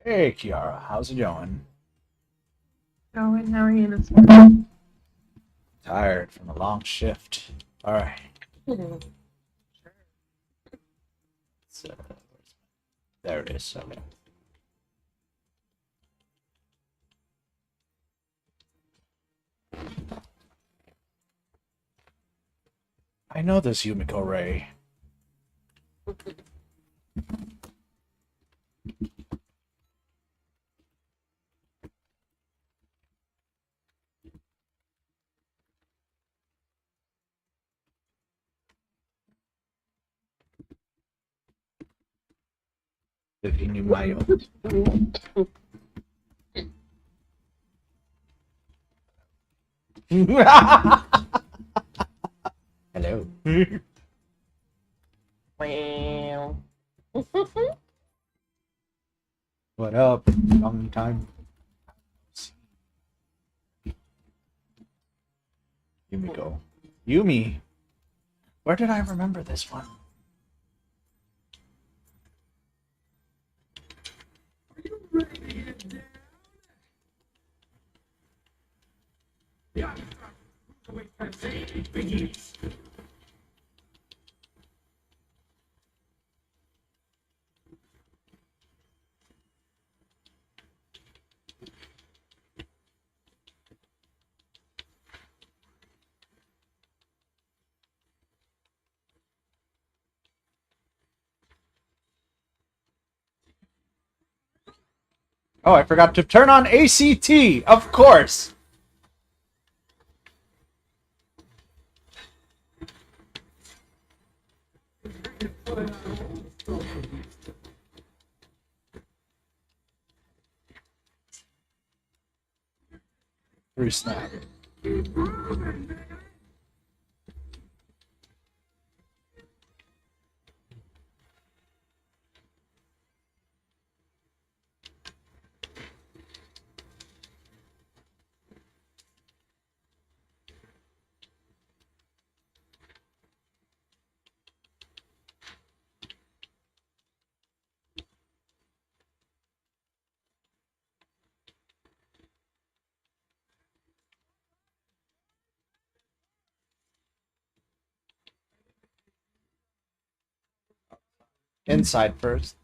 Hey, Kiara, how's it going? Going, how are you this morning? Tired from a long shift. All right. So, there it is. Okay. I know this Yumiko Ray. If he knew my Hello. Wow. What up? Long time. Yumiko. Yumi. Where did I remember this one? Oh, I forgot to turn on ACT. Of course. Through snap. Inside first.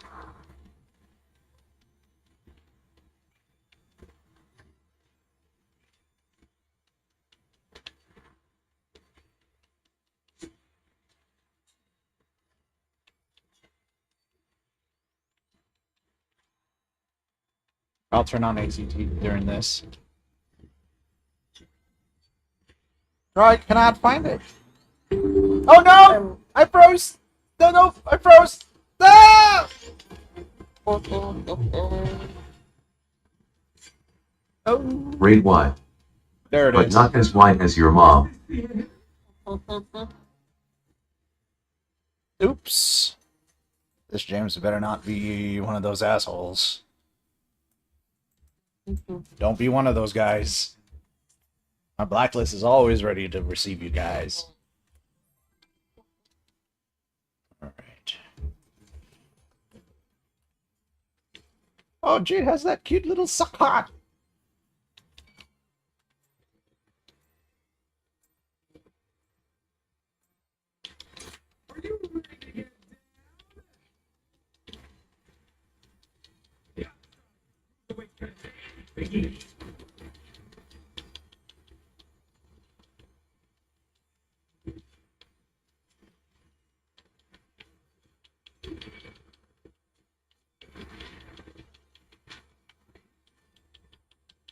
I'll turn on ACT during this. Right, cannot find it. Oh no! I froze! No, I froze! Ah! Oh. Ray wide, There it but is. not as wide as your mom. Oops. This James better not be one of those assholes. Don't be one of those guys. My blacklist is always ready to receive you guys. Alright. Oh, Jade has that cute little suck hot.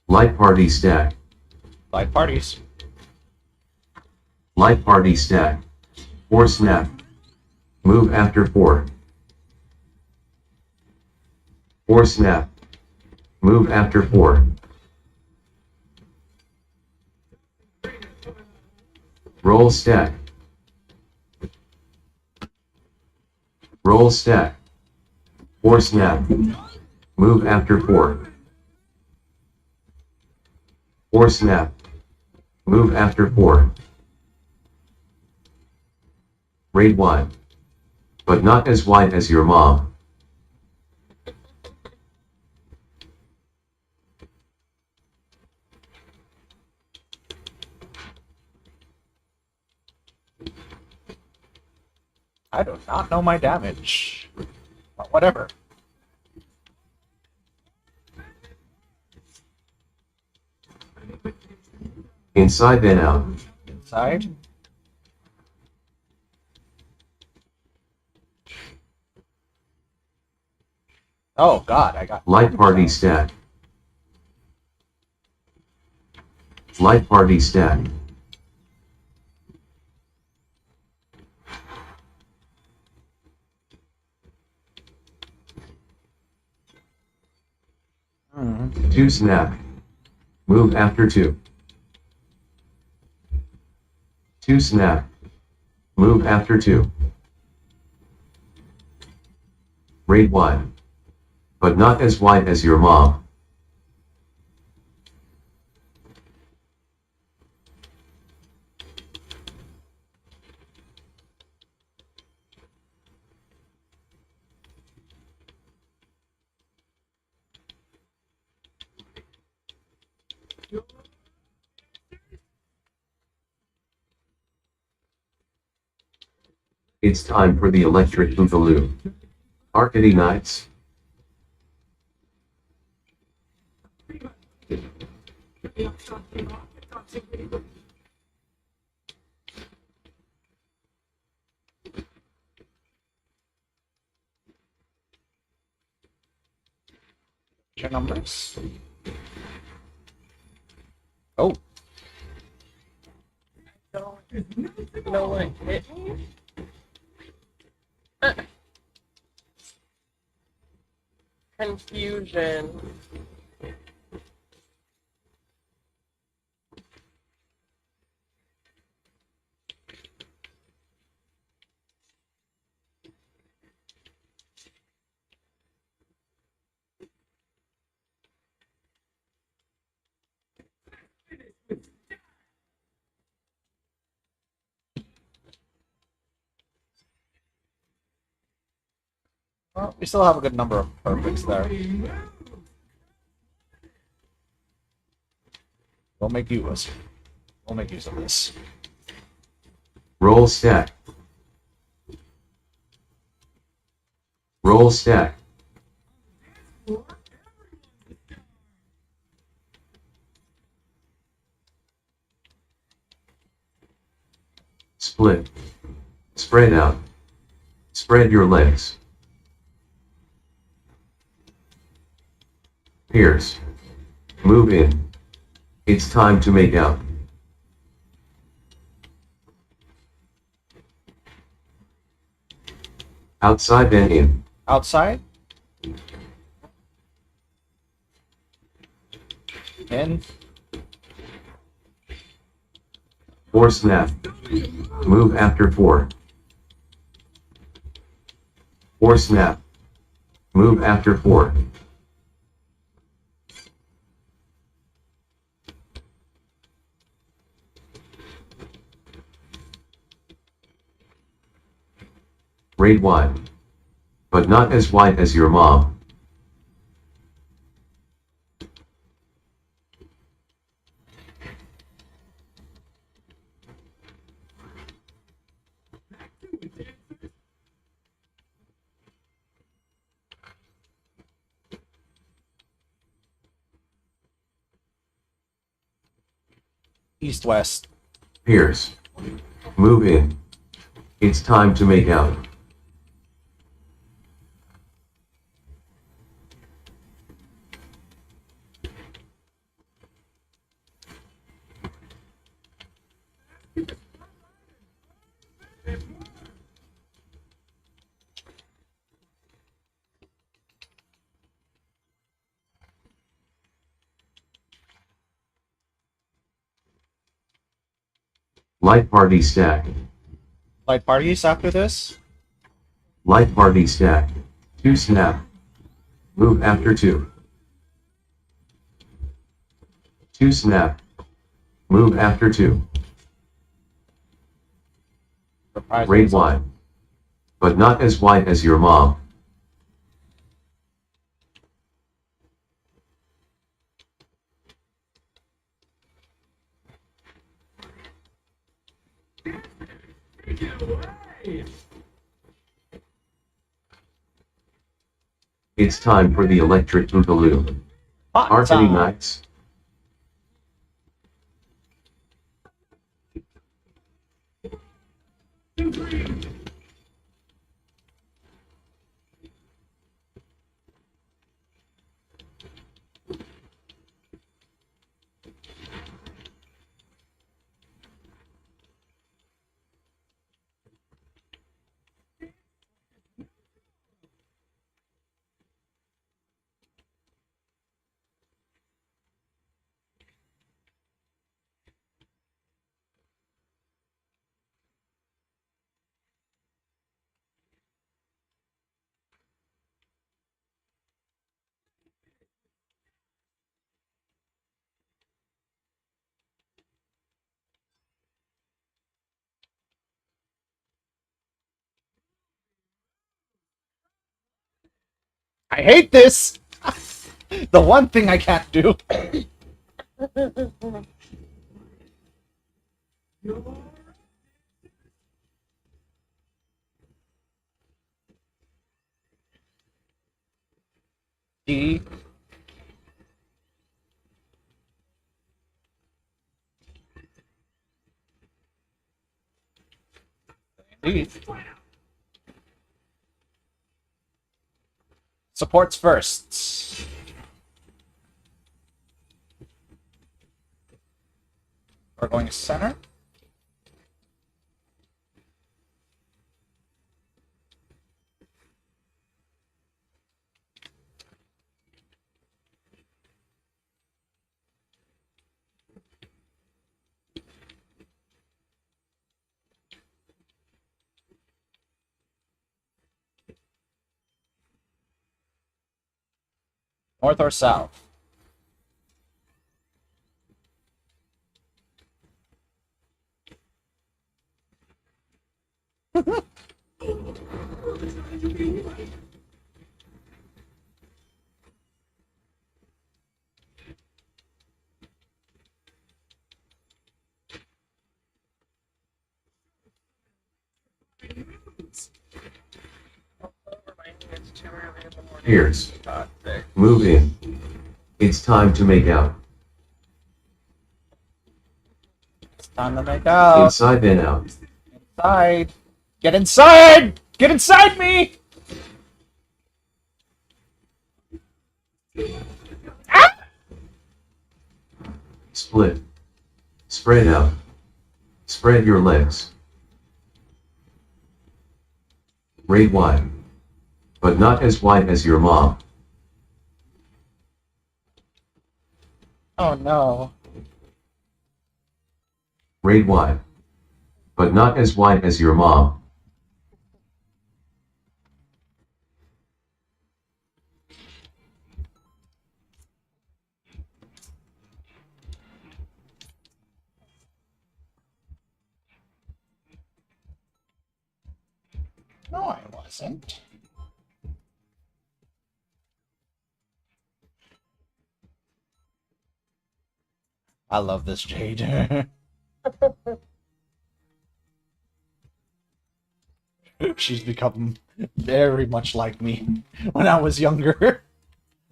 Light party stack. Light parties. Light party stack. 4 snap. Move after 4. 4 snap. Move after 4. Roll stack. Roll stack. 4 snap. Move after 4. 4 snap. Move after 4. Raid wide, but not as wide as your mom. I do not know my damage. But whatever. Inside then out. Inside. Oh god, I got Light party stack. Light party stack. Mhm. 2 snap. Move after 2. 2 snap. Move after 2. Rate wide. But not as wide as your mom. It's time for the electric boogaloo. Arcady Nights. Your numbers. Oh. No one hit me. Confusion. Well, we still have a good number of perfects there. We'll make use. We'll make use of this. Roll stack. Roll stack. Split. Spread out. Spread your legs. Pierce. Move in. It's time to make out. Outside then in. Outside. In. 4 snap. Move after 4. 4 snap. Move after 4. Rate wide. But not as wide as your mom. East-west. Pierce. Move in. It's time to make out. Light party stack. Light parties after this. Light party stack. 2 snap. Move after 2. 2 snap. Move after 2. Surprise Rate result. wide. But not as wide as your mom. It's time for the electric boogaloo. Hot Aren't any time. nights? I hate this! The one thing I can't do. D. Indeed. Supports first. We're going center. North or south? It's too early in the morning. Here's. God, thick. Move in. It's time to make out. It's time to make out. Inside then out. Inside. Get inside! Get inside me! Split. Spread out. Spread your legs. Raid wide. But not as wide as your mom. Oh no. Raid wide. But not as wide as your mom. No, I wasn't. I love this Jade. She's become very much like me when I was younger.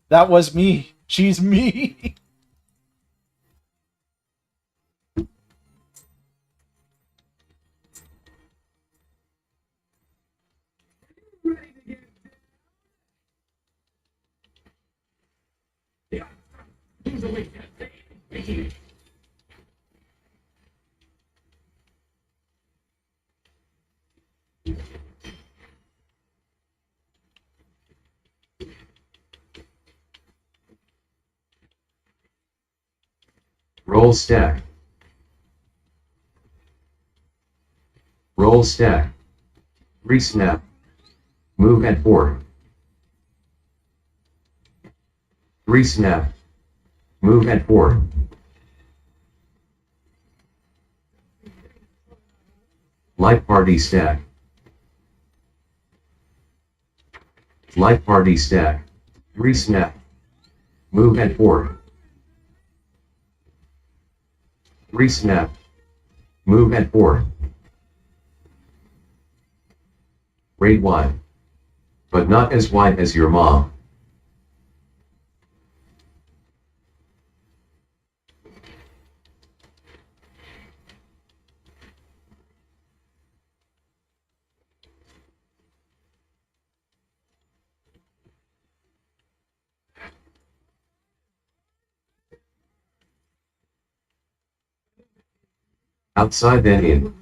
That was me. She's me. Roll stack. Roll stack. Re-snap. Move at 4. Re-snap. Move at 4. Light party stack. Light party stack. Re-snap. Move at 4. Re-snap. Move at 4. Raid wide. But not as wide as your mom. Outside then in.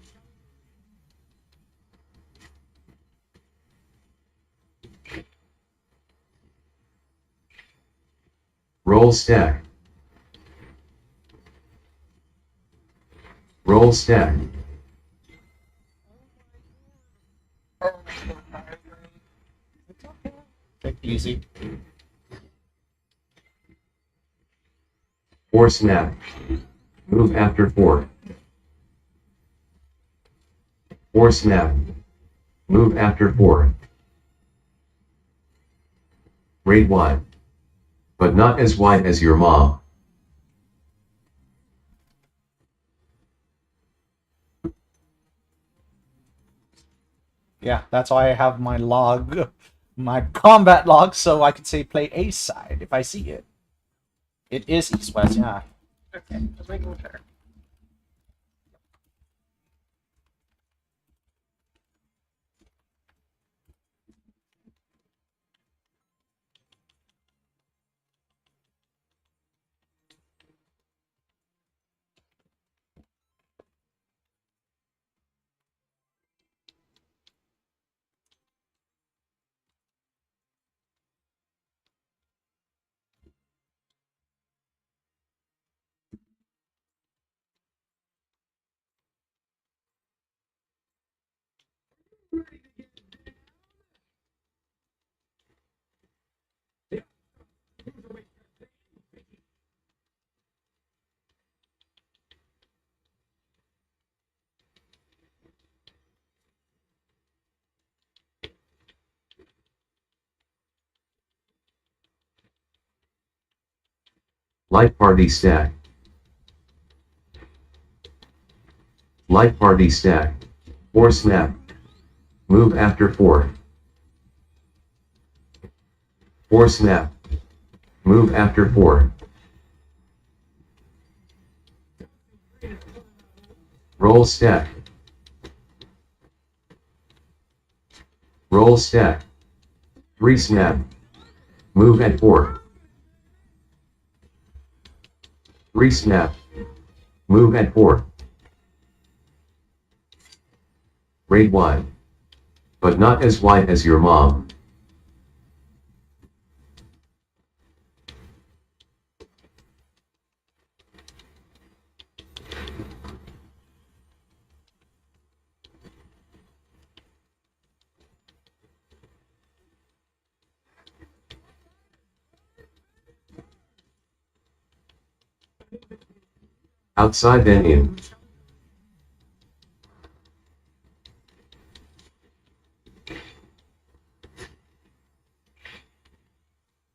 Roll stack. Roll stack. Take it easy. 4 snap. Move after 4. 4 snap. Move after 4. Rate wide. But not as wide as your mom. Yeah, that's why I have my log, my combat log, so I can say play A side if I see it. It is east-west, yeah. Okay, just making sure. Light party stack. Light party stack. 4 snap. Move after 4. 4 snap. Move after 4. Roll stack. Roll stack. 3 snap. Move at 4. 3 snap. Move at 4. Rate wide. But not as wide as your mom. Outside then in.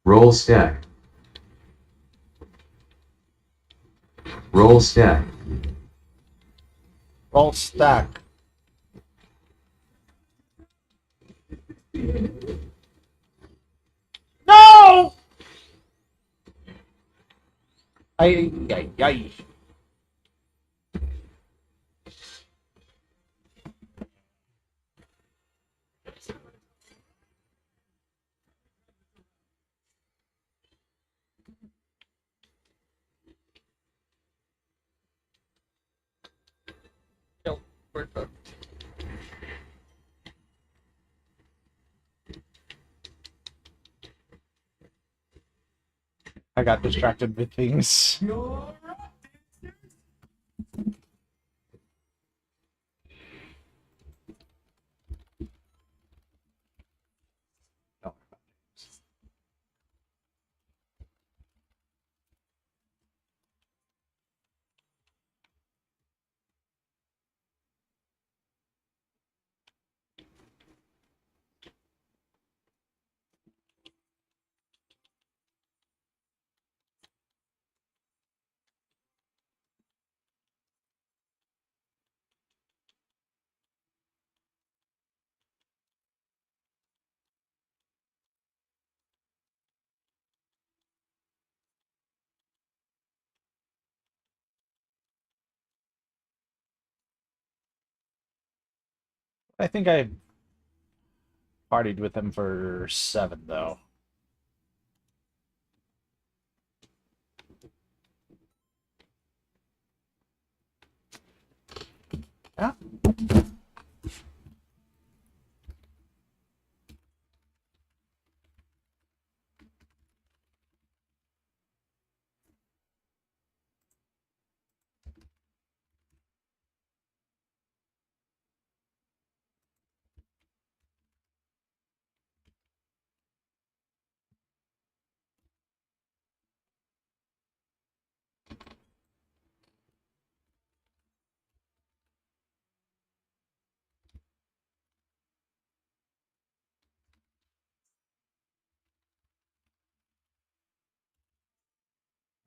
Roll stack. Roll stack. Roll stack. No! Ay, ay, ay. No, we're cooked. I got distracted with things. I think I partied with him for 7, though.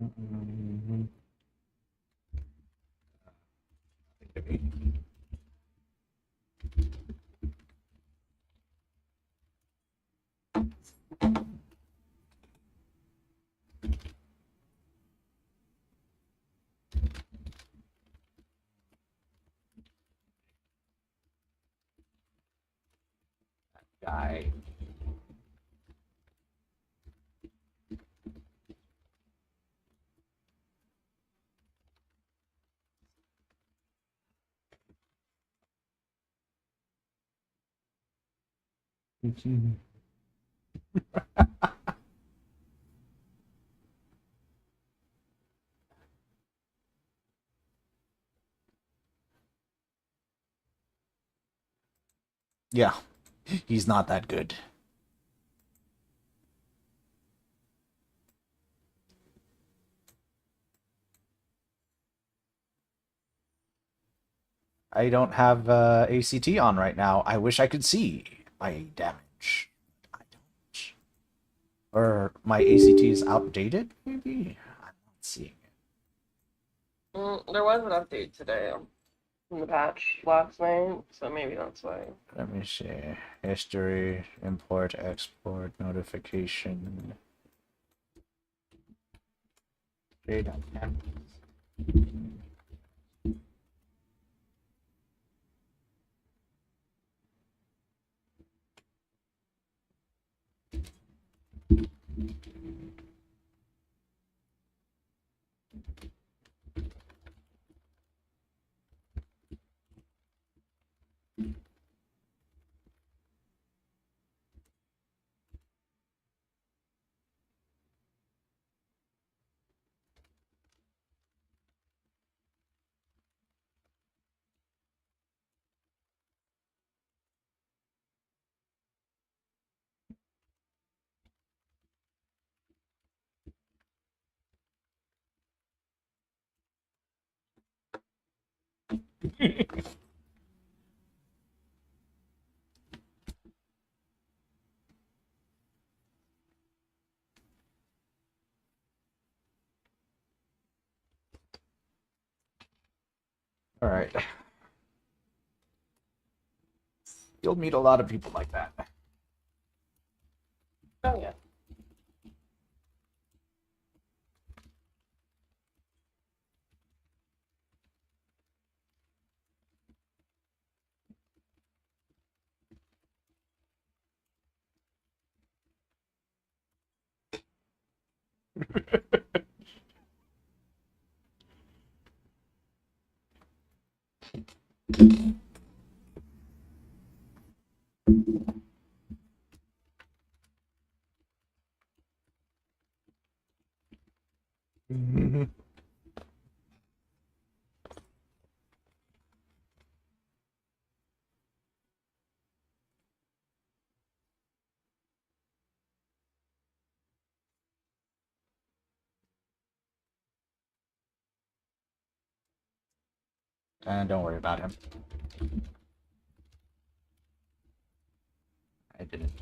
Mm-hmm. Guy. Yeah, he's not that good. I don't have ACT on right now. I wish I could see my damage. I don't. Or my ACT is outdated, maybe? I'm not seeing it. There was an update today in the patch last night, so maybe that's why. Let me see. History, import, export, notification. Data. All right. You'll meet a lot of people like that. Oh yeah. And don't worry about him. I didn't.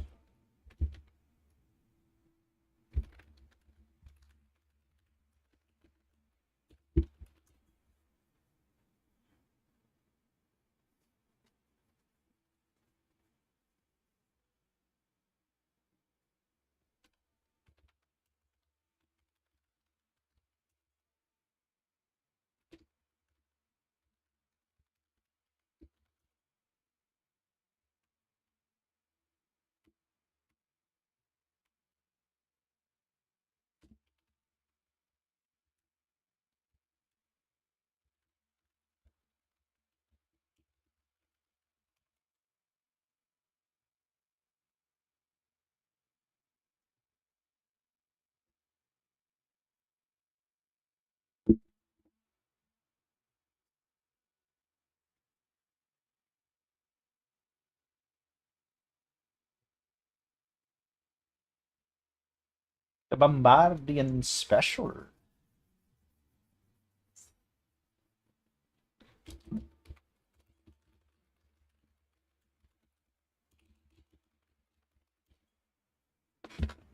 The Bombardian Special.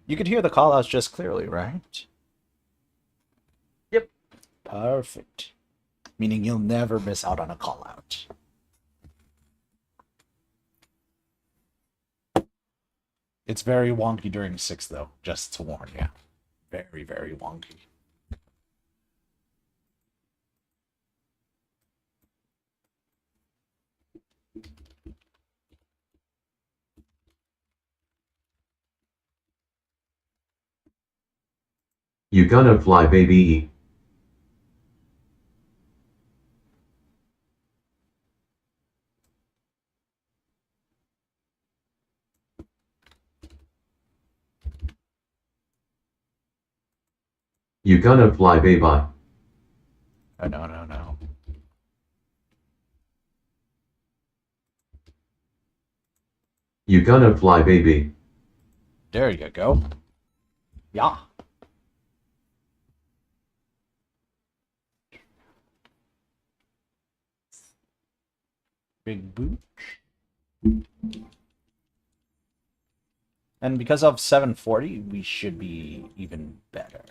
You could hear the callouts just clearly, right? Perfect. Meaning you'll never miss out on a call out. It's very wonky during 6, though, just to warn you. Very, very wonky. You gonna fly, baby? You gonna fly, baby? Oh, no, no, no. You gonna fly, baby? There you go. Yeah. Big boot. And because of 740, we should be even better.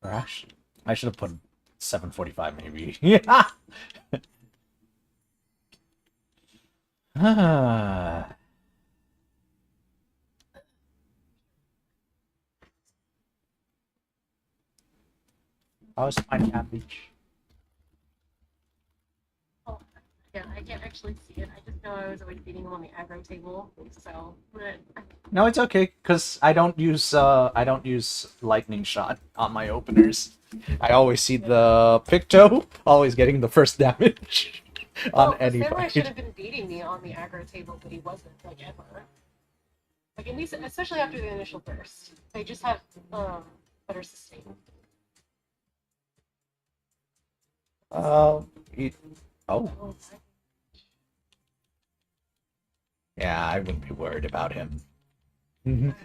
Or actually, I should have put 745 maybe. Yeah. How's my cabbage? Oh, yeah, I can't actually see it. I just know I was always beating him on the aggro table. So, but No, it's okay, because I don't use lightning shot on my openers. I always see the Picto always getting the first damage on any Samurai should have fight. been beating me on the aggro table, but he wasn't, like, ever. Like, at least, especially after the initial burst. They just have better sustain. He- oh, Oh, yeah, I wouldn't be worried about him.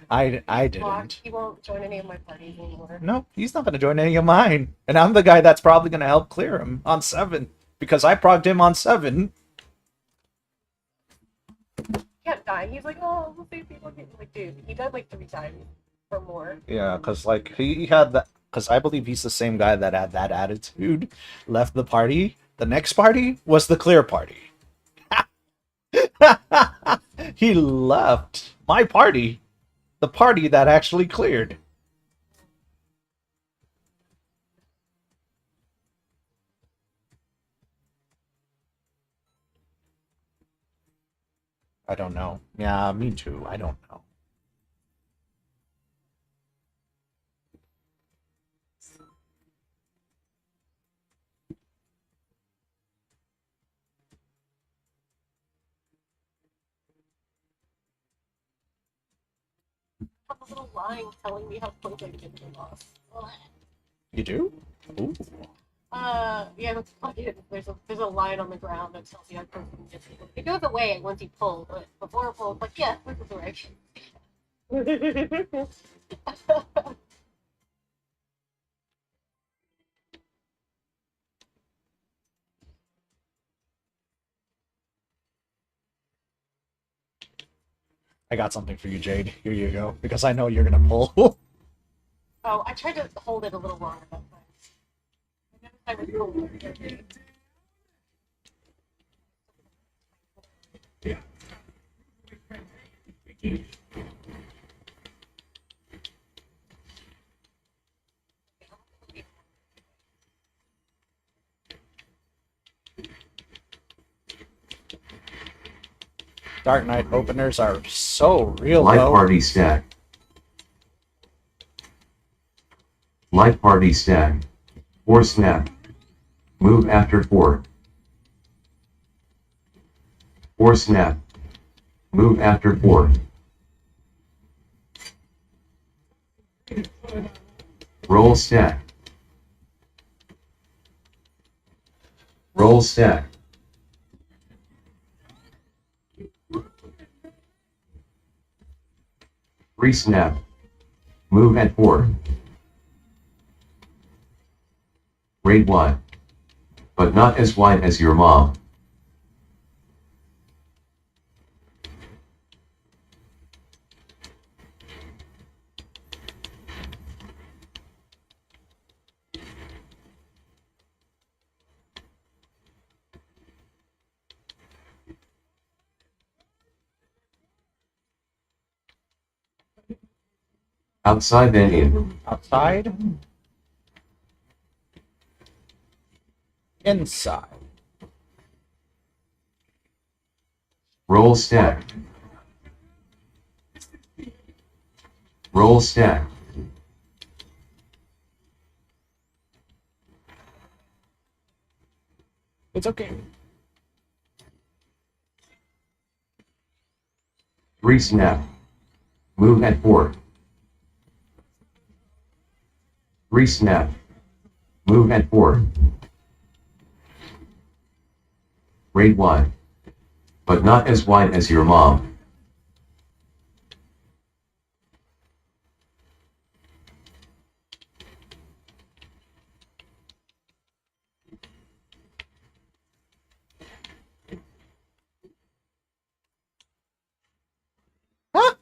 I didn't. He won't join any of my parties anymore. No, he's not going to join any of mine. And I'm the guy that's probably going to help clear him on 7. Because I progged him on 7. Can't die. He's like, oh, we'll see people get like, dude, he died like 3 times or more. Yeah, because, like, he had that... Because I believe he's the same guy that had that attitude, left the party. The next party was the clear party. He left my party. The party that actually cleared. I don't know. Yeah, me too. I don't know. I have a little line telling me how close I get to loss. You do? Ooh. Yeah, that's funny. There's a line on the ground that tells you how close you can get to it. It goes away once you pull, but before I pull, it's like, yeah, this is the direction. I got something for you, Jade. Here you go. Because I know you're gonna pull. Oh, I tried to hold it a little longer that time. I was pulling it. Dark Knight openers are so real Light though. party stack. Light party stack. 4 snap. Move after 4. 4 snap. Move after 4. Roll stack. Roll stack. Free snap. Move at 4. Rate wide. But not as wide as your mom. Outside then in. Outside. Inside. Roll stack. Roll stack. It's okay. 3 snap. Move at 4. 3 snap. Move at 4. Raid wide. But not as wide as your mom. Huh?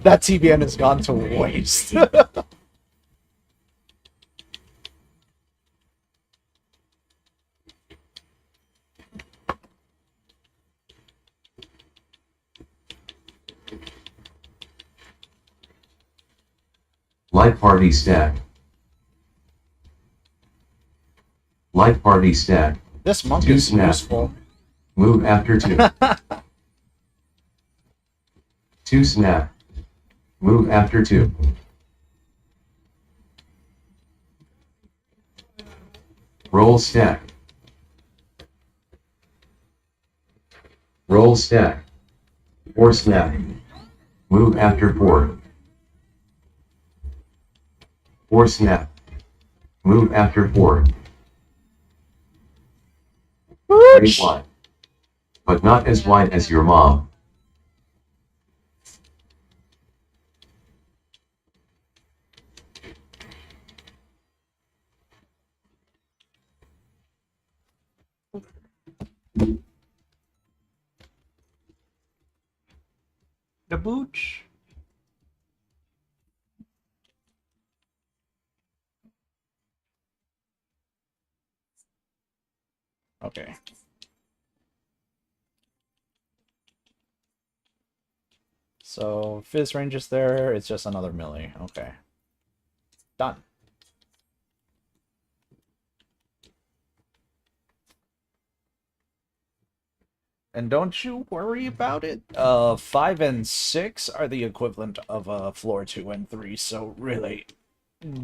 That TBN has gone to waste. Light party stack. Light party stack. This monk 2 is snap. useful. Move after 2. 2 snap. Move after 2. Roll stack. Roll stack. 4 snap. Move after 4. 4 snap. Move after 4. Raid wide. But not as wide as your mom. The booch. Okay. So Fizz range is there, it's just another melee. Okay. Done. And don't you worry about it. 5 and 6 are the equivalent of floor 2 and 3, so really,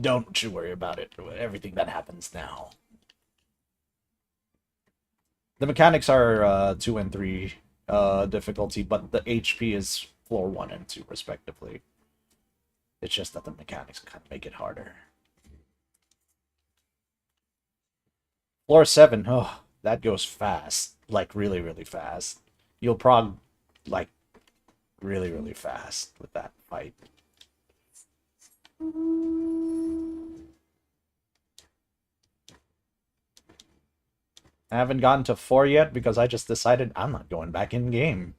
don't you worry about it. Everything that happens now. The mechanics are 2 and 3 difficulty, but the HP is floor 1 and 2 respectively. It's just that the mechanics kind of make it harder. Floor 7, oh, that goes fast. Like, really, really fast. You'll prog, like, really, really fast with that fight. I haven't gotten to 4 yet because I just decided I'm not going back in game.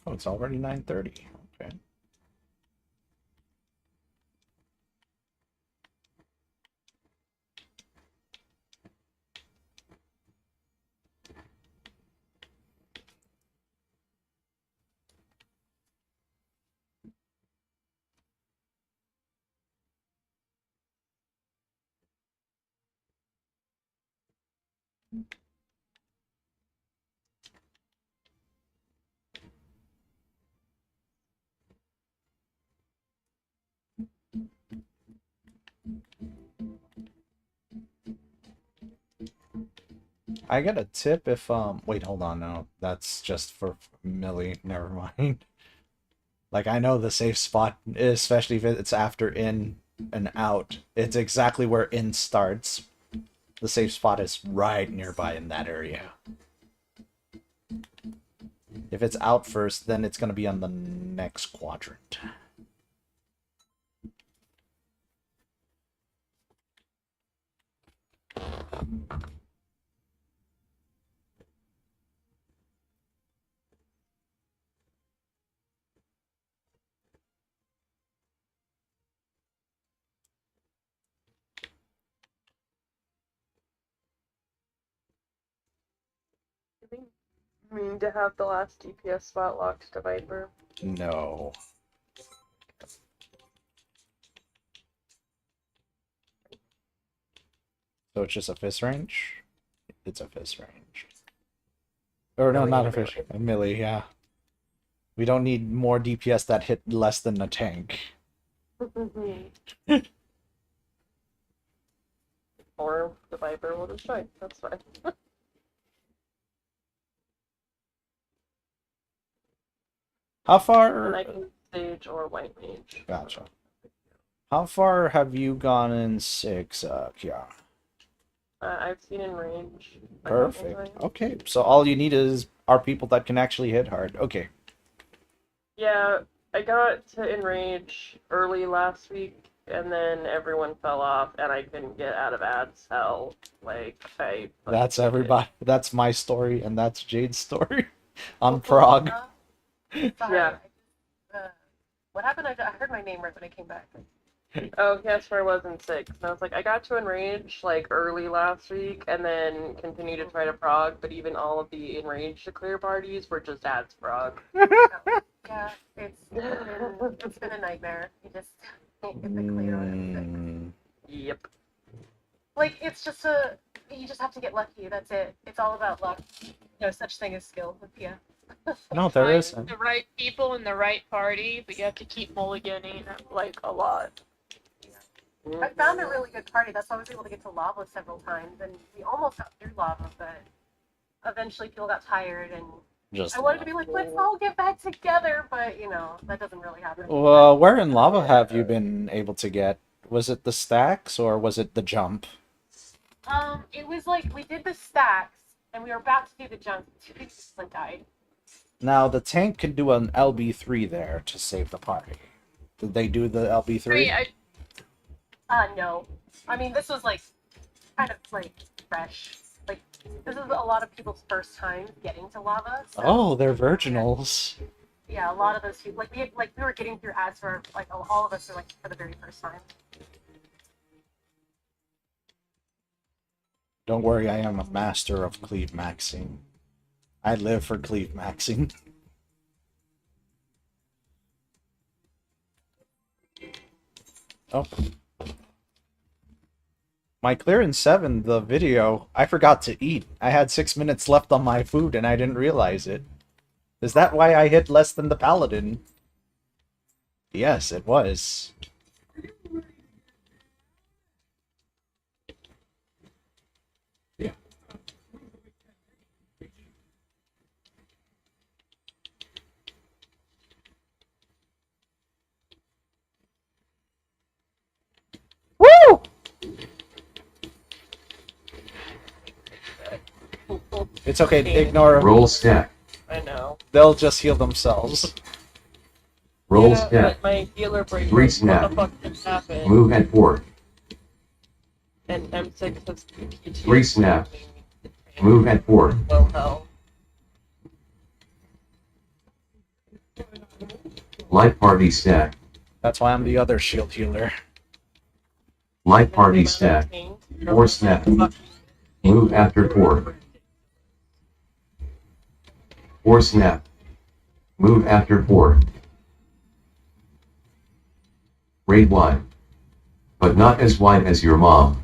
Oh, it's already 9:30. Okay. I get a tip if wait, hold on, no. That's just for Millie. Never mind. Like I know the safe spot, especially if it's after in and out. It's exactly where in starts. The safe spot is right nearby in that area. If it's out first, then it's going to be on the next quadrant. I think mean to have the last DPS spot locked to Viper. No. So it's just a fist range? It's a fist range. Or no, not a fish. A melee, yeah. We don't need more DPS that hit less than a tank. Or the Viper will destroy. That's fine. How And far? I can stage or white mage. Gotcha. How far have you gone in 6, Kiara? I've seen in range. Perfect. Okay, so all you need are people that can actually hit hard. Okay. Yeah, I got to enrage early last week, and then everyone fell off, and I couldn't get out of ads hell. Like, That's everybody. That's my story, and that's Jade's story on Prog. Sorry. Yeah. What happened? I heard my name right when I came back. Oh, that's where I was in 6. And I was like, I got to enrage, like, early last week, and then continued to try to prog, but even all of the enrage to clear parties were just ads prog. Yeah, it's been a nightmare. You just can't get the clear on it. Yep. Like, you just have to get lucky. That's it. It's all about luck. No such thing as skill with Pia. No, there Find isn't. the right people in the right party, but you have to keep mulliganing like a lot. I found a really good party. That's why I was able to get to lava several times, and we almost got through lava, but eventually people got tired, and Just I wanted to be like, let's all get back together, but that doesn't really happen. well, where in lava have you been able to get? Was it the stacks or was it the jump? It was like we did the stacks, and we were about to do the jump. 2 people died. Now the tank can do an LB3 there to save the party. Did they do the LB3? No. I mean, this was like kind of like fresh. Like this is a lot of people's first time getting to lava. So, Oh, they're virginals. yeah, a lot of those people. Like we were getting through ads for like all of us are like for the very first time. Don't worry, I am a master of cleave maxing. I live for cleave maxing. Oh. My clearance 7, the video, I forgot to eat. I had 6 minutes left on my food and I didn't realize it. Is that why I hit less than the paladin? Yes, it was. Yeah. Woo! It's okay, ignore them. Roll stack. I know. They'll just heal themselves. Roll Yeah, stack. but my healer break. Three What snap. the fuck just happened? Move at 4. And M6 has PT. 3 snap. Move at 4. Low hell. Light party stack. That's why I'm the other shield healer. Light party stack. 4 snap. Move after 4. 4 snap. Move after 4. Raid wide. But not as wide as your mom.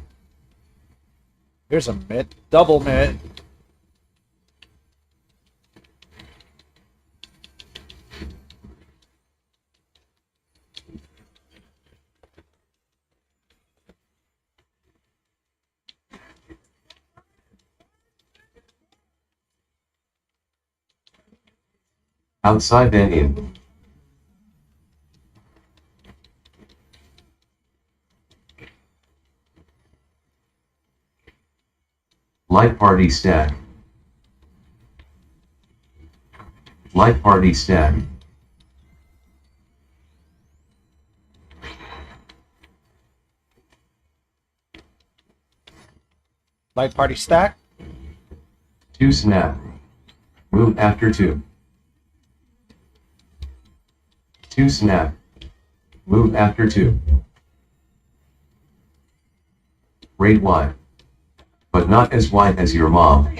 Here's a mitt. Double mitt. Outside then in. Light party stack. Light party stack. Light party stack. 2 snap. Move after 2. 2 snap. Move after 2. Rate wide. But not as wide as your mom.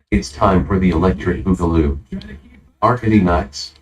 It's time for the electric boogaloo. Arcady Nights.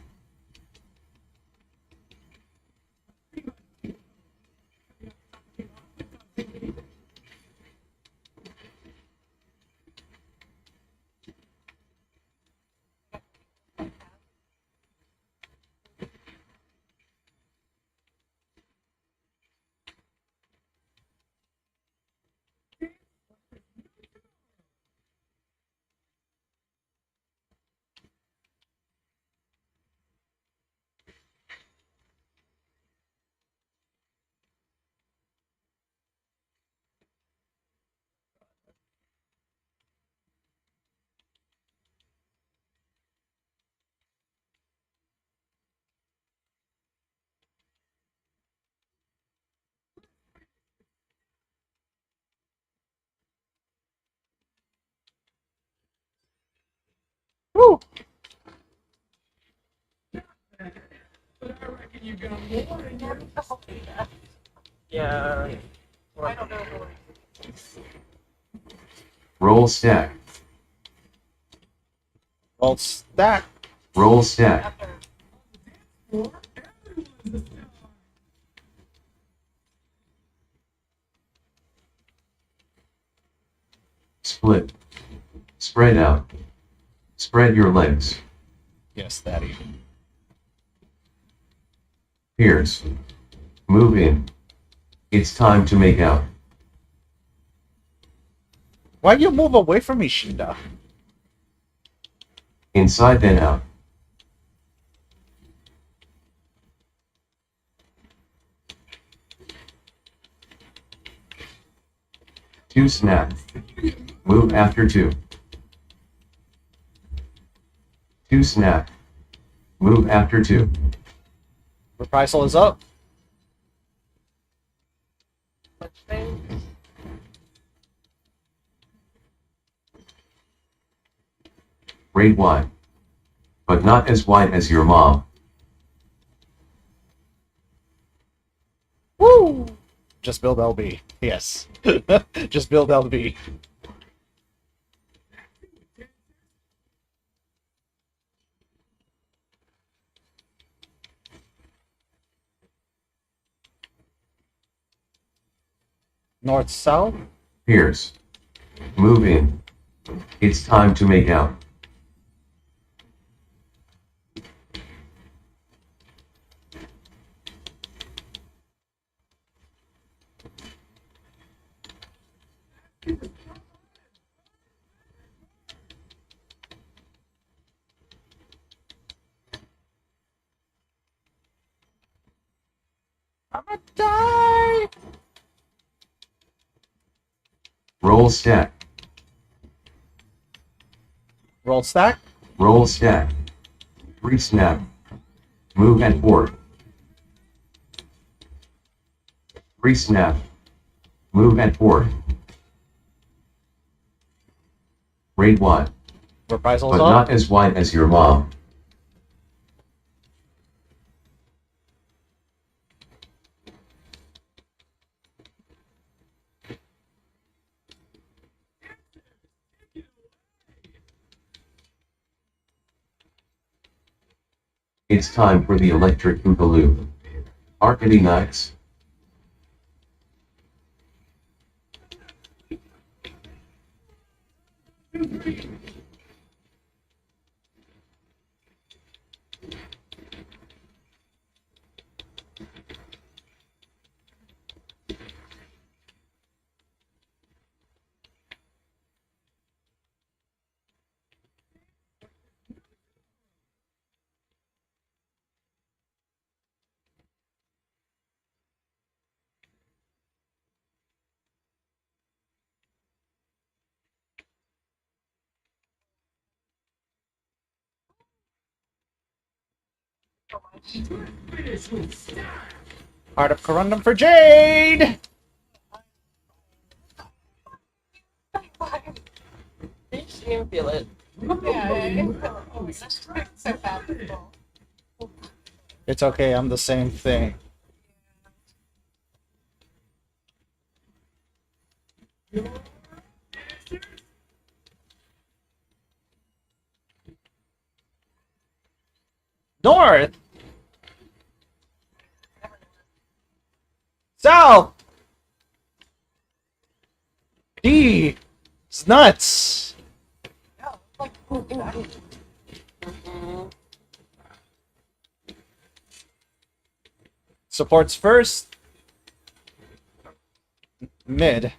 Woo! Yeah. I don't know. Roll stack. Roll stack. Roll stack. After Split. Spread out. Spread your legs. Yes, Daddy. Pierce. Move in. It's time to make out. Why you move away from me, Shinda? Inside then out. Two snap. Move after 2. 2 snap. Move after 2. Reprisal is up. Which thing? Rate wide. But not as wide as your mom. Woo! Just build LB. Yes. Just build LB. North south. Pierce. Move in. It's time to make out. I'm gonna die. Roll stack. Roll stack. Roll stack. 3 snap. Move and 4. 3 snap. Move and 4. Rate wide. Reprisal But is up. not as wide as your mom. It's time for the electric boogaloo. Arcady Nights. So much. Heart of Corundum for Jade! You just didn't even feel it. Yeah, oh my gosh, so bad. It's okay, I'm the same thing. North! South! D! It's nuts! Yeah, like, Supports first. Mid.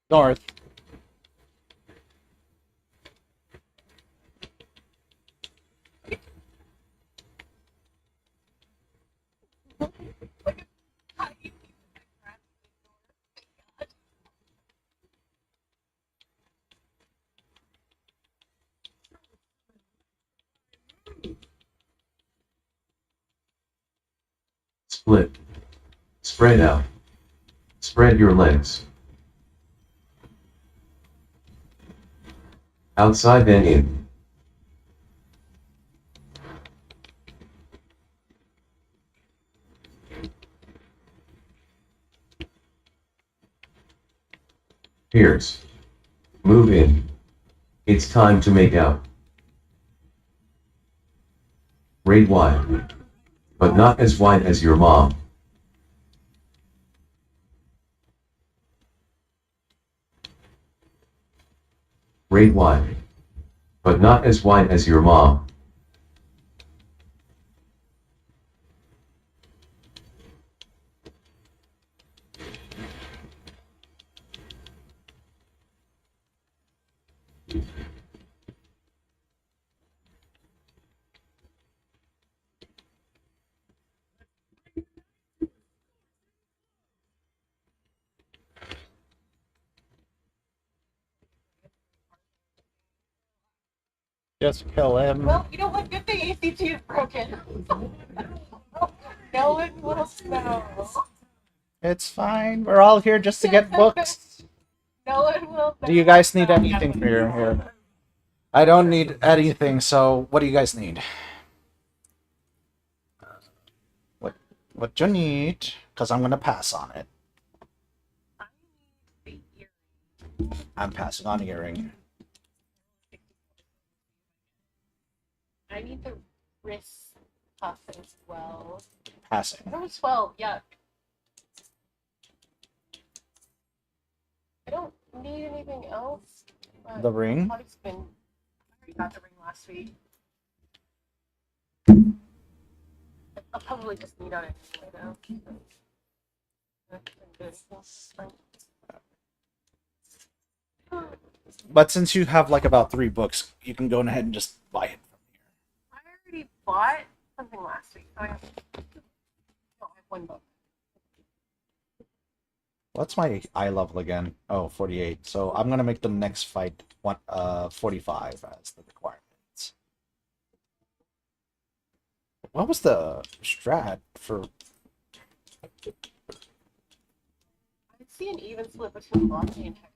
North. Split. Spread out. Spread your legs. Outside then in. Pierce. Move in. It's time to make out. Raid wide. But not as wide as your mom. Raid wide. But not as wide as your mom. Just kill him. well, you know what? Good thing ACT is broken. No one will know. It's fine. We're all here just to get books. No one will know. Do you guys need anything for your here? I don't need anything, so what do you guys need? What you need? Because I'm gonna pass on it. I'm passing on earring. I need the wrist cuff as well. Passing. That was 12, yuck. I don't need anything else. but The ring? I've been. I already got the ring last week. I'll probably just need on it anyway, though. But since you have like about 3 books, you can go ahead and just buy it from here. I already bought something last week. So I have 1 book. What's my eye level again? Oh, 48. So I'm gonna make the next fight 45 as the requirements. What was the strat for? I see an even split between Lottie and Hector.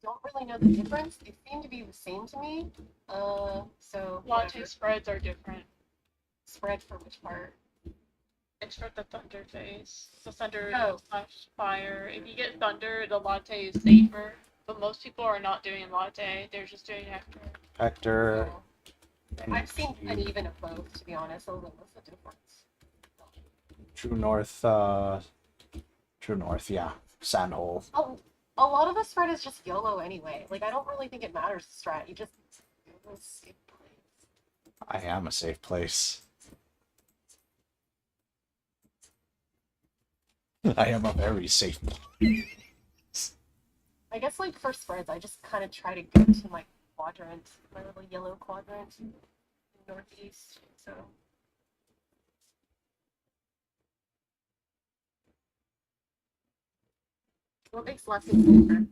I don't really know the difference. They seem to be the same to me. So Latte whatever. spreads are different. Spread for which part? It's for the thunder phase. The thunder Oh. slash fire. If you get thunder, the latte is safer. But most people are not doing latte. They're just doing nectar. Hector. I've seen uneven of both, to be honest. So what's the difference? True North, yeah. Sandhole. Oh, a lot of the spread is just YOLO anyway. Like, I don't really think it matters the strat. You just safe place. I am a safe place. I am a very safe place. I guess, like, for spreads, I just kind of try to go to my quadrant, my little yellow quadrant in northeast, so... What makes lessons safer?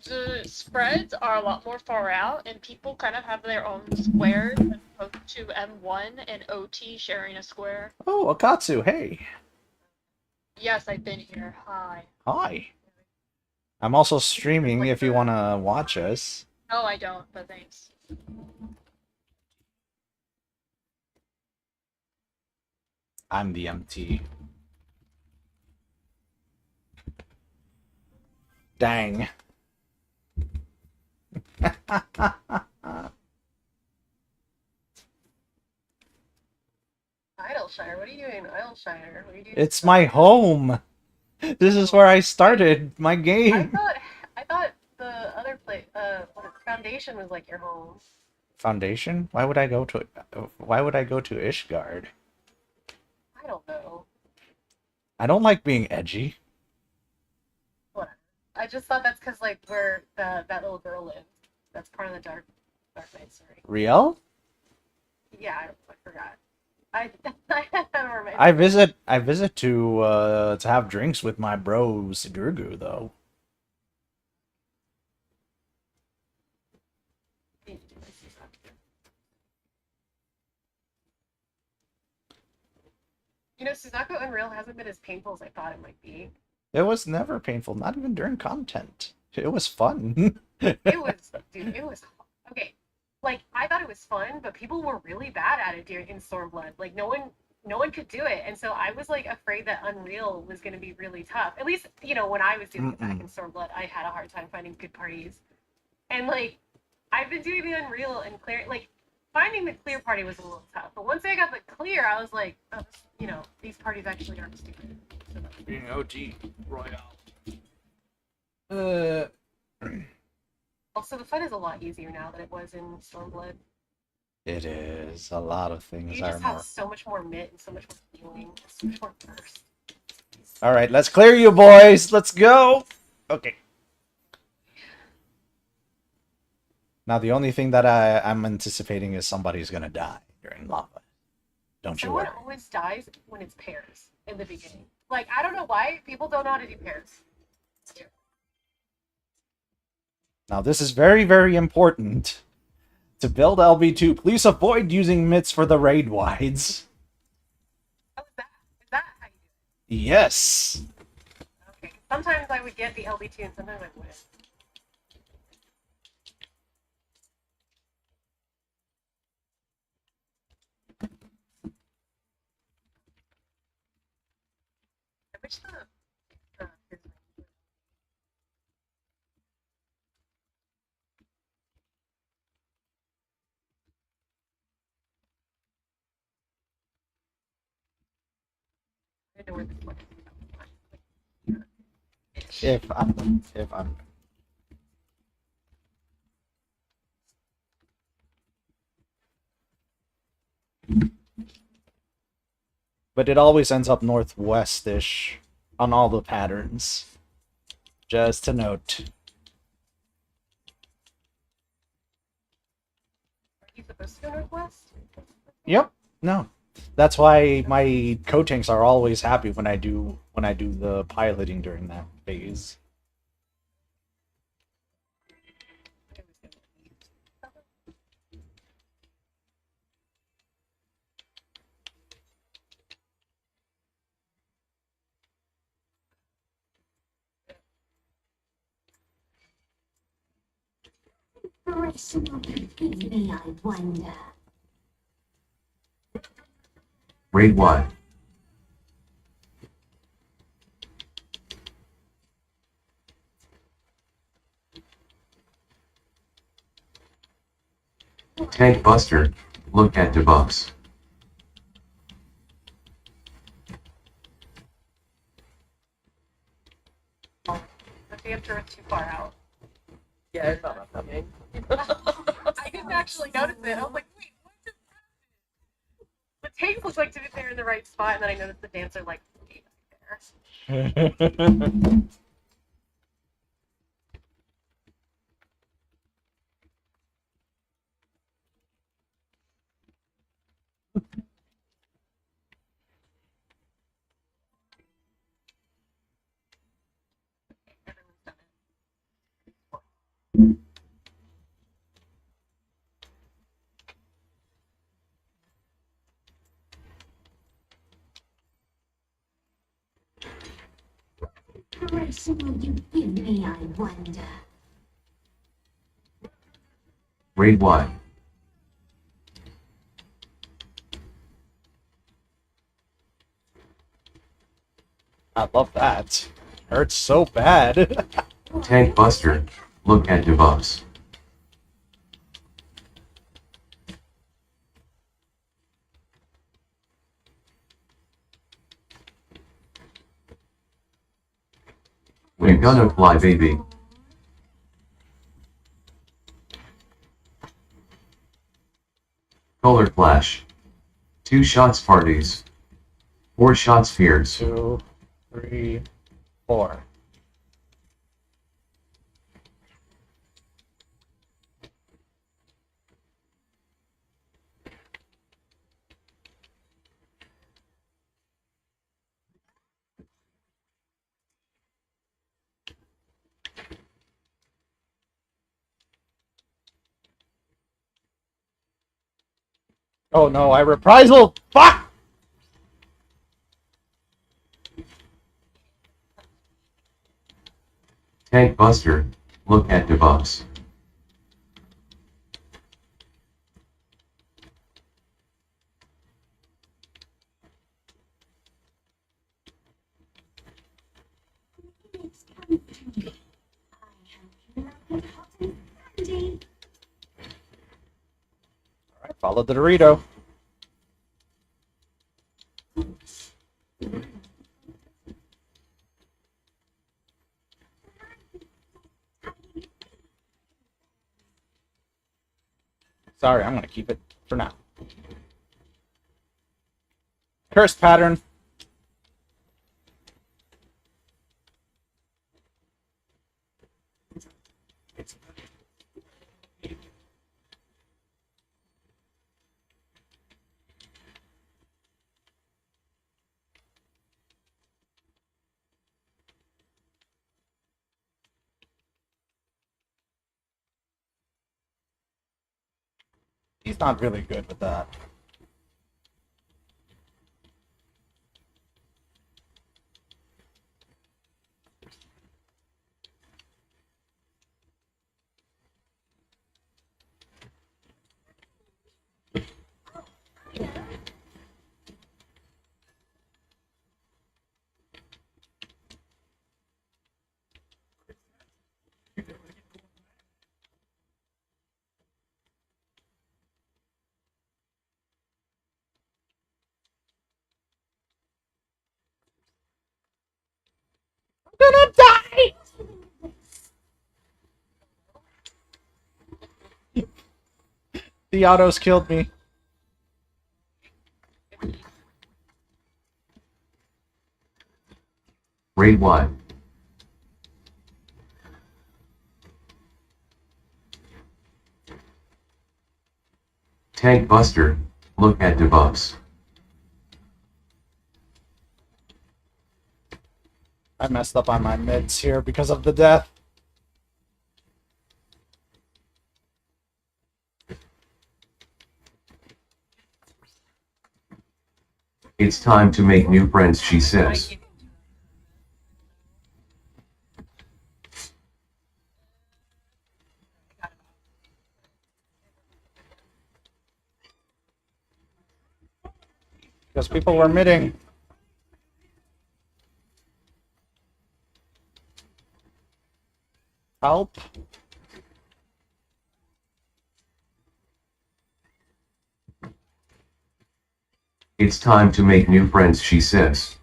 The spreads are a lot more far out, and people kind of have their own squares as opposed to M1 and OT sharing a square. Oh, Akatsu, hey. Yes, I've been here. Hi. Hi. I'm also streaming if you want to watch us. No, I don't, but thanks. I'm the MT. Dang. Idleshire, what are you doing, Idleshire? What are you doing? It's my home. This is where I started my I game. thought the other place, Foundation was like your home. Foundation? Why would I go to Ishgard? I don't know. I don't like being edgy. Whatever. I just thought that's because like where that little girl lives. That's part of the Dark Knight story. Real? Yeah, I forgot. I never mind. I visit to have drinks with my bro Sigurgu though. You know, Suzaku Unreal hasn't been as painful as I thought it might be. It was never painful, not even during content. It was fun. It was, dude, it was okay. Like I thought it was fun, but people were really bad at it during in Stormblood. Like no one could do it, and so I was like afraid that Unreal was going to be really tough. At least you know when I was doing it back in Stormblood, I had a hard time finding good parties, and like I've been doing the Unreal and clear like finding the clear party was a little tough. But once I got the clear, I was like, oh, you know, these parties actually aren't stupid. So, Being OG Royale. also, the fun is a lot easier now than it was in Stormblood. It is a lot of things. You just have so much more mitt and so much more healing, so much more burst. All right, let's clear you, boys. Let's go. Okay. Now the only thing that I'm anticipating is somebody's gonna die during lava. Don't you worry. Someone always dies when it's pairs in the beginning. Like I don't know why people don't know how to do pairs. Now this is very, very important. To build LB2, please avoid using mitts for the raid wides. Oh, is that how you do Yes. it? Okay. Sometimes I would get the LB2 and sometimes I wouldn't. I wish I know where this one is. If I'm But it always ends up northwest-ish on all the patterns. Just to note. Are you supposed to go northwest? Yep. No. That's why my co-tanks are always happy when I do the piloting during that phase. price will you give me, I wonder? Raid 1. Tank Buster, look at debuffs. The dancer is too far out. Yeah, I saw that coming. I didn't actually notice it. I was like, wait, what just happened? The tanks looked like they're in the right spot, and then I noticed the dancer like way back there. Everyone's done it. Price will you give me, I wonder? Raid 1. I love that. Hurts so bad. Tank Buster, look at debuffs. We're gonna fly, baby. Color flash. 2 shots parties. 4 shots fears. 2, 3, 4. Oh no, I reprisal! Fuck! Tank Buster, look at debuffs. It's comfy. I have nothing hot and handy. Alright, follow the Dorito. Sorry, I'm gonna keep it for now. Cursed pattern. He's not really good with that. I'm gonna die! The autos killed me. Raid 1. Tank Buster, look at debuffs. I messed up on my mids here because of the death. It's time to make new friends, she says. Because people were midding. Help. It's time to make new friends, she says.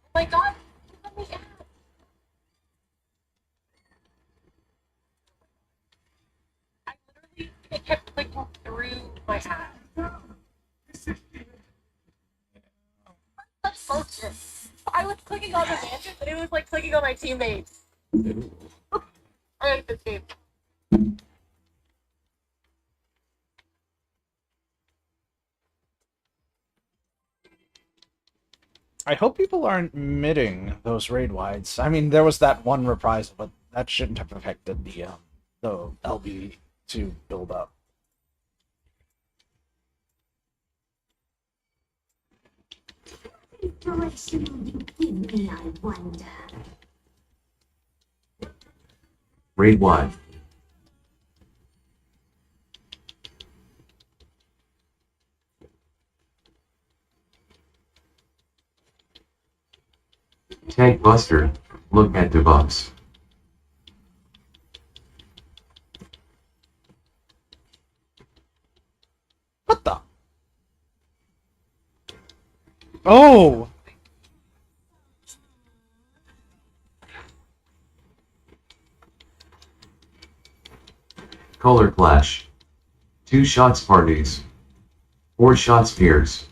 Oh my god, let me out. I literally it kept clicking through my app. That's bullshit. I was clicking on the mansion, but it was like clicking on my teammates. I like this game. I hope people aren't midding those raid wides. I mean, there was that one reprisal, but that shouldn't have affected the LB2 build up. Direction will you give me, I wonder? Raid 1. Tank Buster, look at debuffs. What the? Oh! Color Clash. 2 shots parties. 4 shots peers.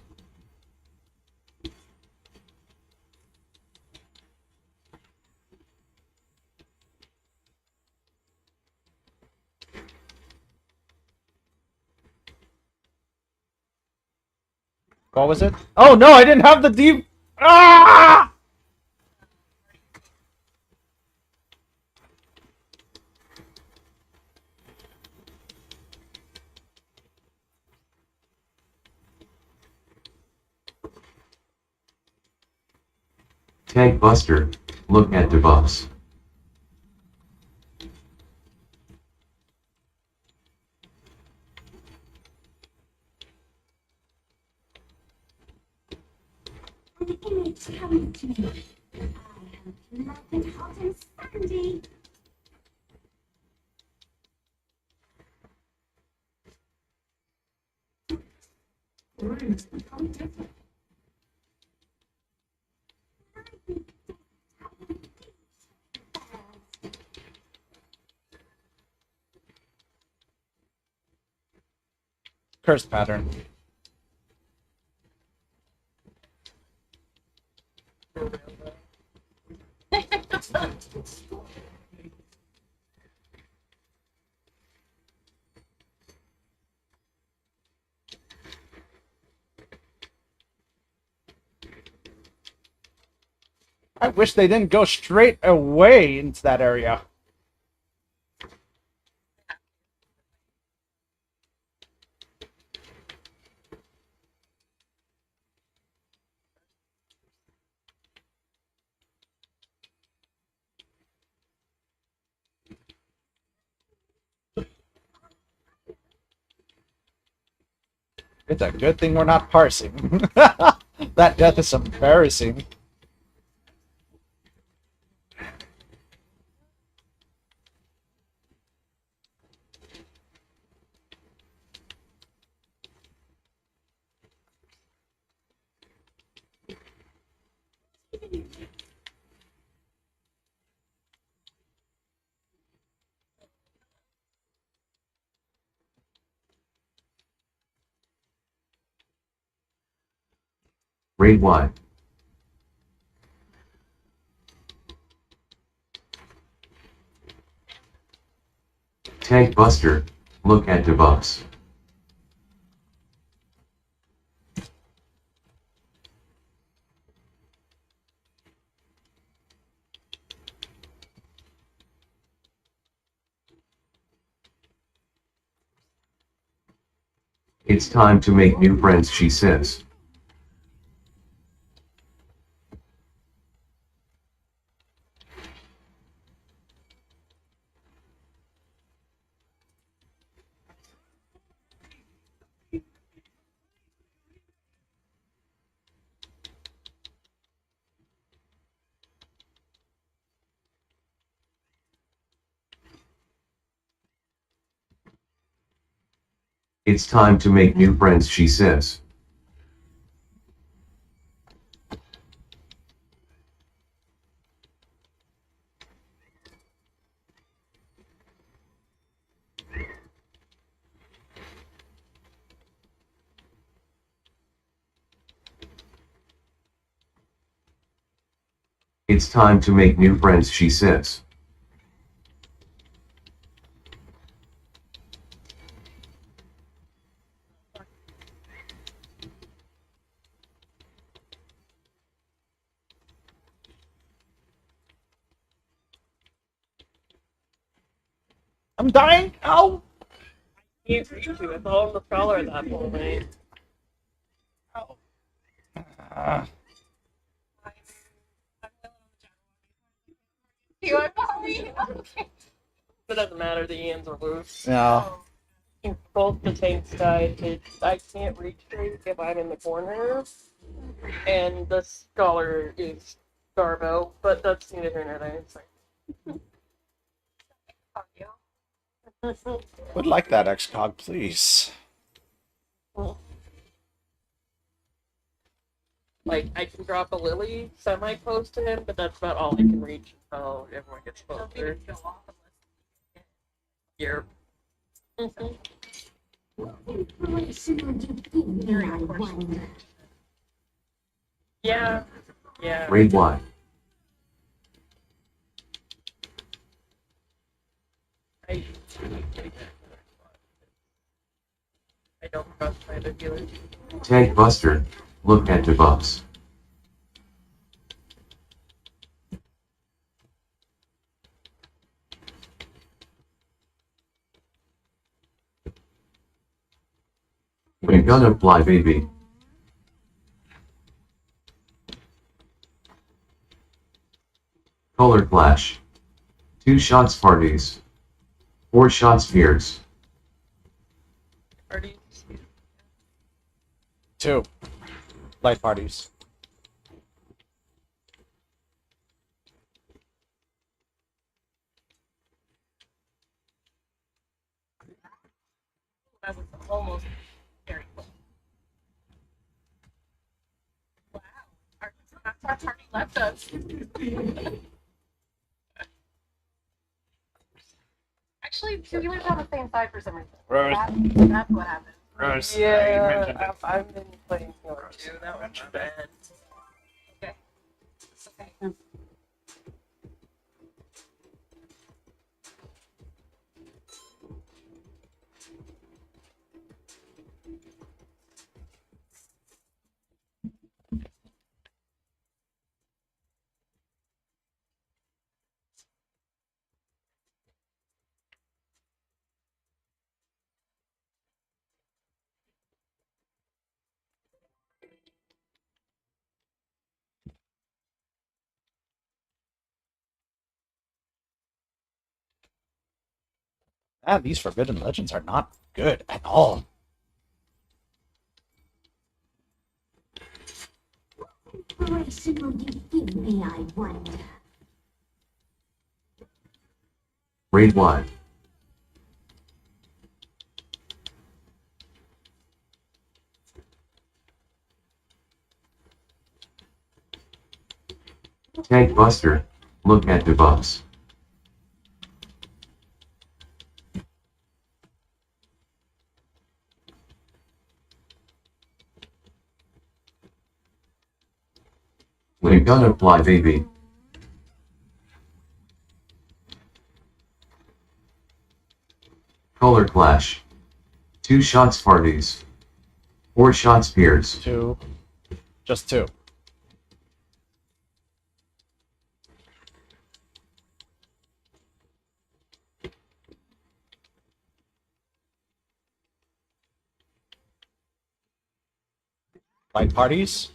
What was it? Oh no, I didn't have the deep. Ah! Tank Buster, look at debuffs. An image coming to me. I am like it hot and sandy. Curse pattern. I wish they didn't go straight away into that area. It's a good thing we're not parsing. That death is embarrassing. Raid 1. Tank Buster, look at debuffs. It's time to make new friends, she says. It's time to make new friends, she says. It's time to make new friends, she says. I'm dying. Ow. Can't reach you. It's all in the scholar at that point. Ow. You are sorry. It doesn't matter. The Ians are loose. No. Both the tanks died. I can't reach Drake if I'm in the corner. And the scholar is Garbo, but that's neither here nor there. It's like, Fuck you. Would like that XCOG, please. like, I can drop a Lily semi-close to him, but that's about all I can reach until everyone gets Don't closer. even go off unless Here. What information would you give me, I wonder? Yeah. Yeah. Raid Y. I don't trust my other healers. Tank Buster, look at debuffs. We're gonna fly, baby. Color flash. 2 shots parties. 4 shots fears. Parties. 2 light parties. that was almost very close. Wow. Our party left us. Actually, two humans on the same side for some reason. Rose. That's what happened. Rose. Yeah, I've been playing Healer too. That was bad. Okay. Okay. These Forbidden Legends are not good at all. Information would you give me, I wonder? Raid Y. Tank Buster, look at debuffs. We're gonna fly, baby. Color clash. 2 shots parties. 4 shots peers. 2. Just 2. Light parties.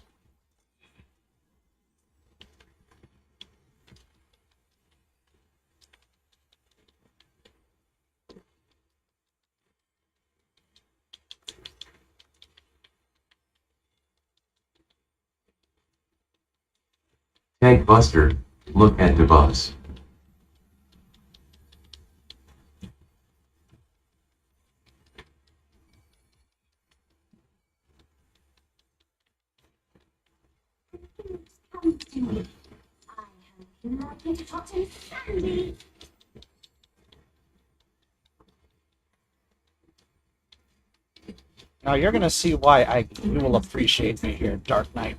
Tank Buster, look at debuffs. to me. I am nothing hot and sandy. Now you're gonna see why you will appreciate me here, Dark Knight.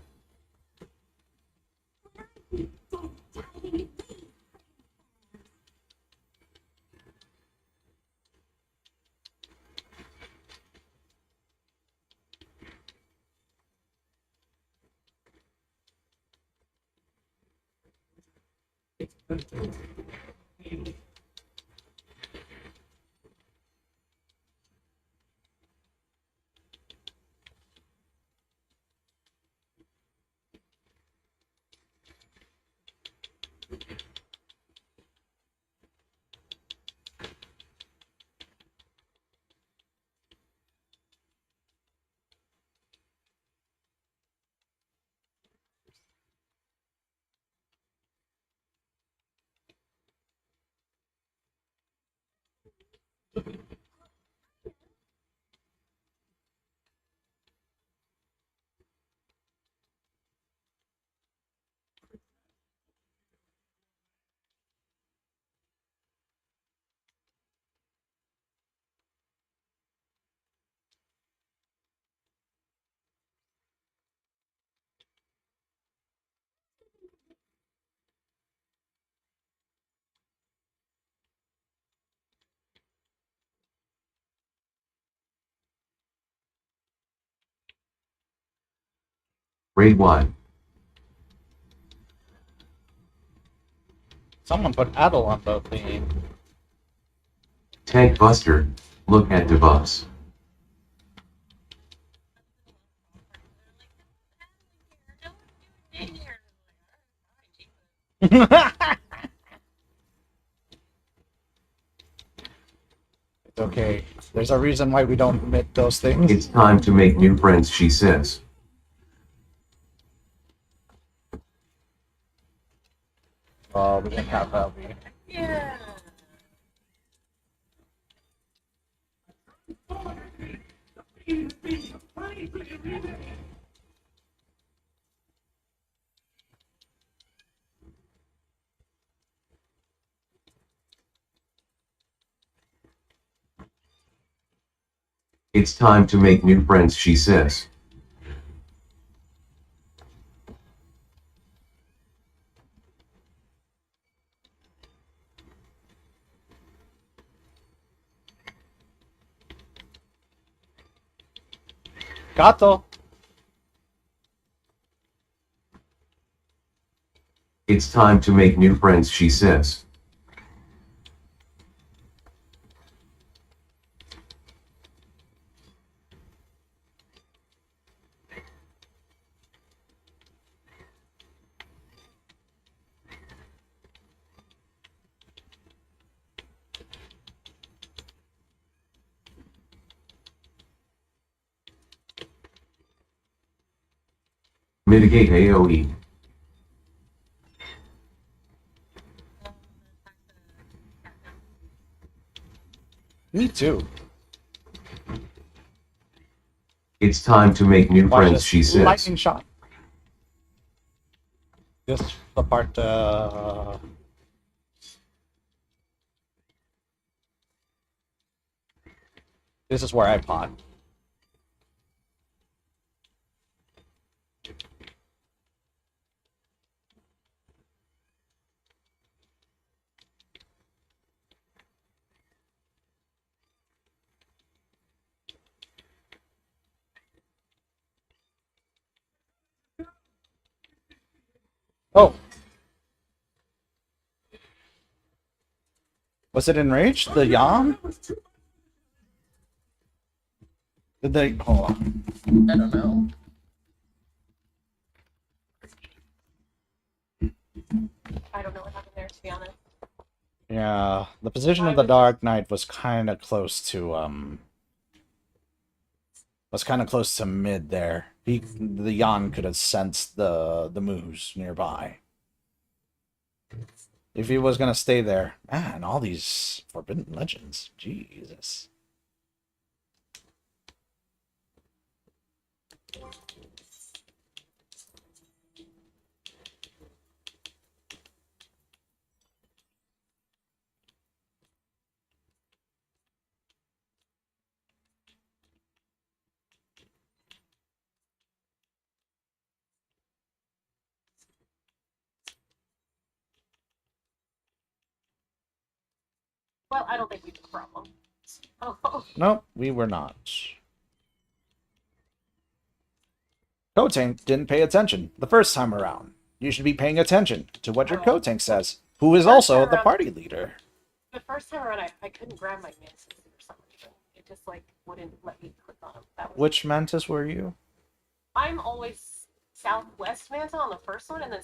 Grade 1. Someone put Adel on both the. Tank Buster, look at the bus. It's okay. There's a reason why we don't admit those things. It's time to make new friends, she says. Oh, we didn't have Elby. Yeah. It's time to make new friends, she says. Gato. It's time to make new friends, she says. Mitigate AoE. Me too. It's time to make new Watch friends, this. she says. Lightning shot. This the part. This is where I pot. Oh. Was it enraged? The Yam? Did they? Hold on. I don't know. I don't know what happened there, to be honest. Yeah, the position of the Dark Knight was kind of close to mid there. The Yan could have sensed the moves nearby. If he was gonna stay there, man, all these Forbidden Legends, Jesus. Well, I don't think we have a problem. Oh, Nope, we were not. Co-tank didn't pay attention the first time around. You should be paying attention to what your Oh. co-tank says, who is First also time the around. party leader. the first time around, I couldn't grab my mantis for some reason. It just like wouldn't let me click on them. That was Which mantis were you? I'm always southwest manta on the first one, and then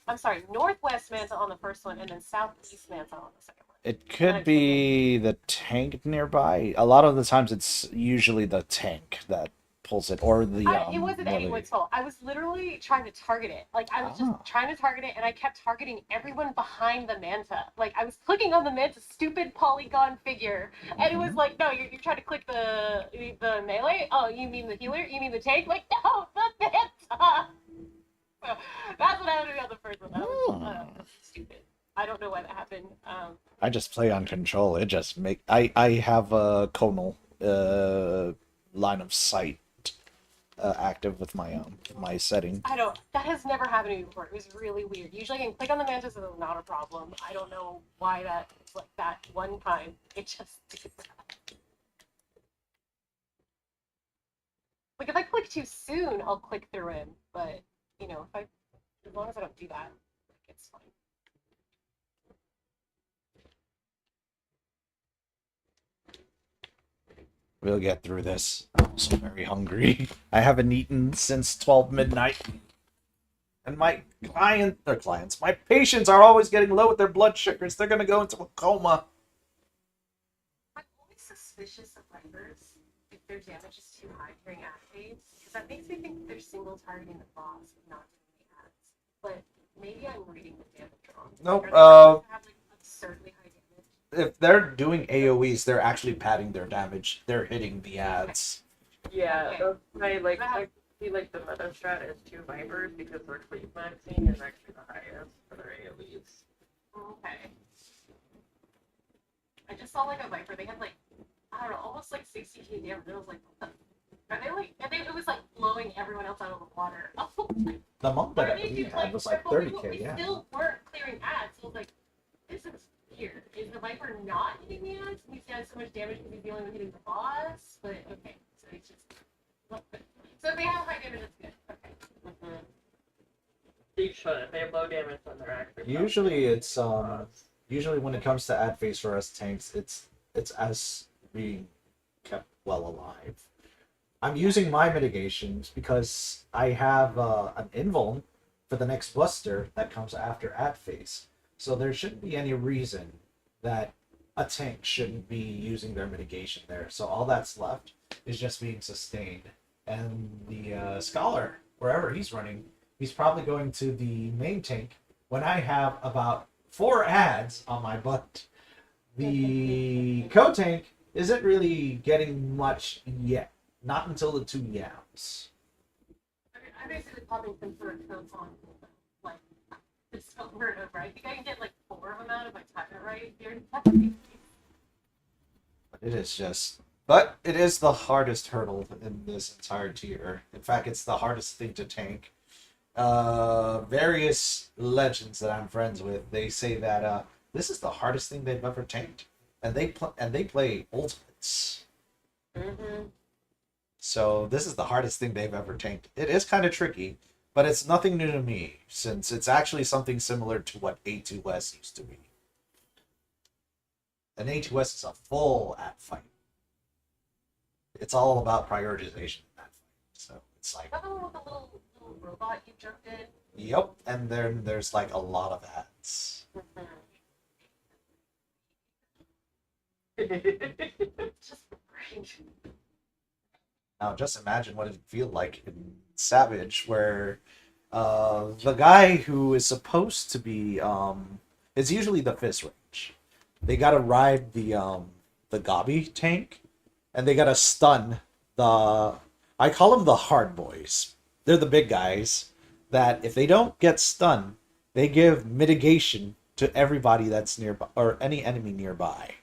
I'm sorry, northwest manta on the first one, and then southeast manta on the second one. It could be the tank nearby. A lot of the times it's usually the tank that pulls it, or the It wasn't anyone's fault. I was literally trying to target it. Like I was just trying to target it, and I kept targeting everyone behind the manta. Like I was clicking on the manta's stupid polygon figure, and it was like, no, you're trying to click the melee. Oh, you mean the healer? You mean the tank? Like no, the manta. So that's what happened to me on the first one. That was stupid. I don't know why that happened. I just play on control. It just make I have a conal line of sight active with my setting. I don't. That has never happened to me before. It was really weird. Usually, I can click on the mantis and it's not a problem. I don't know why that. Like that one time, it just did that. Like if I click too soon, I'll click through him. But you know, as long as I don't do that, like, it's fine. We'll get through this. I'm also very hungry. I haven't eaten since 12 midnight. And my my patients are always getting low with their blood sugars. They're gonna go into a coma. I'm always suspicious of vipers if their damage is too high during ad phase, because that makes me think they're single targeting the boss and not doing the ads. But maybe I'm reading the damage wrong. Nope. Are they have like absurdly high damage? If they're doing AoEs, they're actually padding their damage. They're hitting the ads. Yeah, Okay. I like the meta strat is 2 vipers because their cleave maxing is actually the highest for their AoEs. Okay. I just saw like a viper. They had like I don't know, almost like 60k damage. And I was like, what the? Are they like? And it was like blowing everyone else out of the water. Oh, The monk why that did we you had was like triple? 30k, We yeah. still weren't clearing ads. So I was like, this is weird. Is the viper not hitting the ads? He's got so much damage because he's the only one hitting the boss. But okay, so it's just. So if they have high damage, it's good. Okay. Mm-hmm. They should. If they have low damage, then they're actually. Usually it's usually when it comes to ad phase for us tanks, it's as being kept well alive. I'm using my mitigations because I have an invuln for the next buster that comes after ad phase. So there shouldn't be any reason that a tank shouldn't be using their mitigation there. So all that's left is just being sustained. And the scholar, wherever he's running, he's probably going to the main tank when I have about 4 ads on my butt. The co-tank isn't really getting much yet. Not until the 2 yams. I basically popping some sort of codes on like just over and over. I think I can get like 4 of them out if I time it right. But it is the hardest hurdle in this entire tier. In fact, it's the hardest thing to tank. Various legends that I'm friends with, they say that this is the hardest thing they've ever tanked, and they play ultimates. Mm-hmm. So this is the hardest thing they've ever tanked. It is kind of tricky, but it's nothing new to me, since it's actually something similar to what A2S used to be. And A2S is a full ad fight. It's all about prioritization in that fight. So it's like, That one with the little robot you jumped in. yep, and then there's like a lot of ads. Just great. Now, just imagine what it'd feel like in Savage, where the guy who is supposed to be it's usually the fist range. They gotta ride the Gabi tank, and they gotta stun I call them the hard boys. They're the big guys that if they don't get stunned, they give mitigation to everybody that's nearby or any enemy nearby.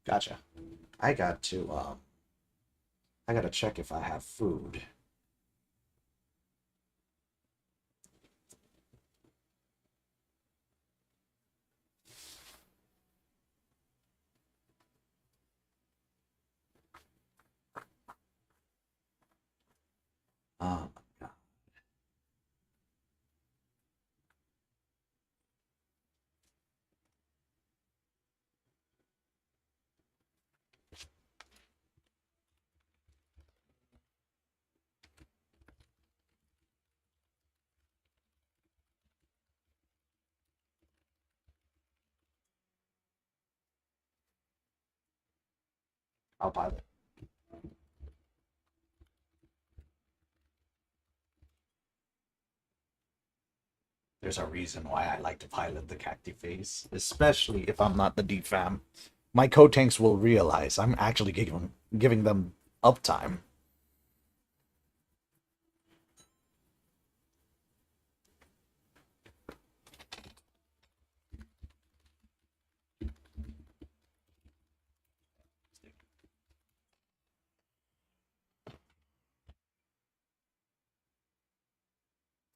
Gotcha. I gotta check if I have food. I'll pilot. There's a reason why I like to pilot the cacti phase, especially if I'm not the defam. My co-tanks will realize I'm actually giving them uptime.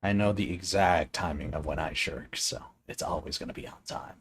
I know the exact timing of when I shirk, so it's always going to be on time.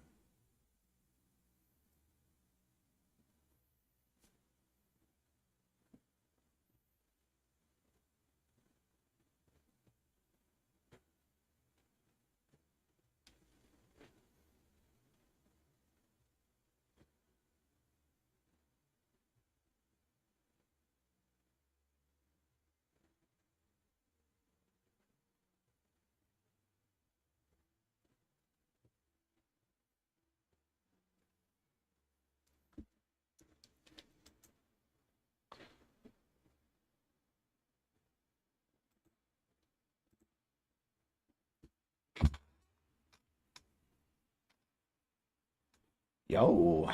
Yo.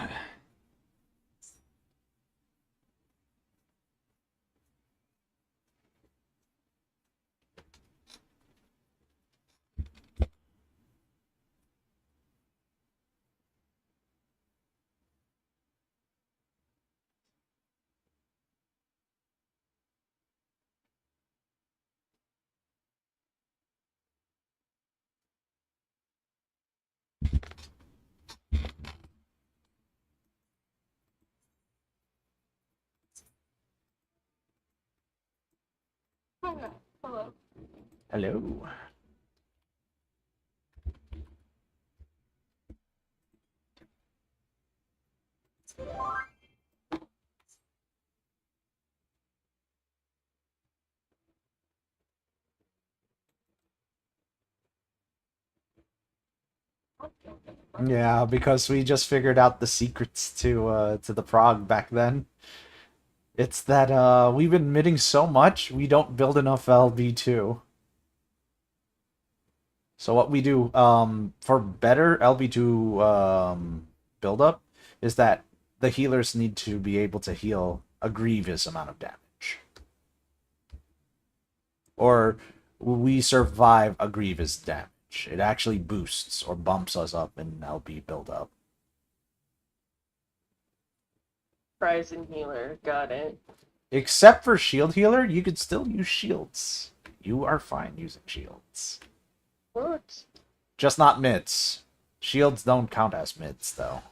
Hello. Hello. Yeah, because we just figured out the secrets to the prog back then. It's that we've been admitting so much, we don't build enough LB2. So what we do for better LB2 build up is that the healers need to be able to heal a grievous amount of damage. Or we survive a grievous damage. It actually boosts or bumps us up in LB build up. Prize and healer, got it. Except for shield healer, you could still use shields. You are fine using shields. What? Just not mids. Shields don't count as mids, though.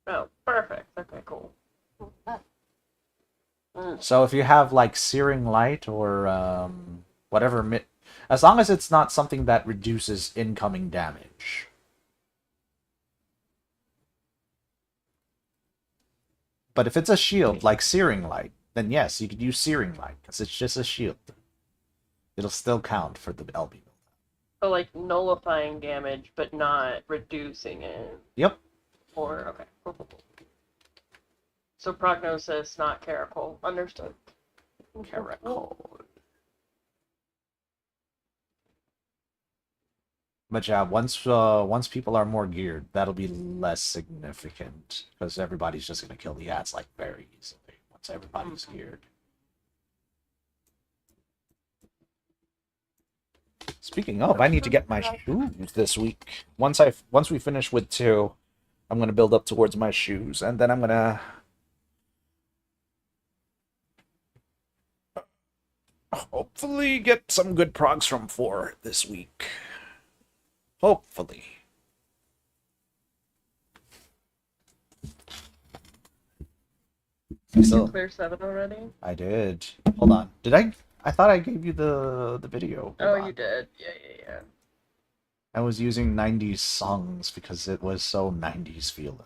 Oh, perfect. Okay, cool. So if you have, like, Searing Light or whatever mid... As long as it's not something that reduces incoming damage. But if it's a shield, like Searing Light, then yes, you could use Searing Light, because it's just a shield. It'll still count for the LB. So, like, nullifying damage, but not reducing it. Yep. Or, okay. So, prognosis, not caracol. Understood. Caracol. But yeah, once people are more geared, that'll be less significant, because everybody's just gonna kill the ads, like, very easily, once everybody's geared. Speaking of, I need to get my shoes this week. Once we finish with 2, I'm gonna build up towards my shoes, and then I'm gonna hopefully get some good progs from 4 this week. Hopefully. Did you clear 7 already? I did. Hold on. Did I? I thought I gave you the video. Oh, you did. Yeah. I was using 90s songs because it was so 90s feeling.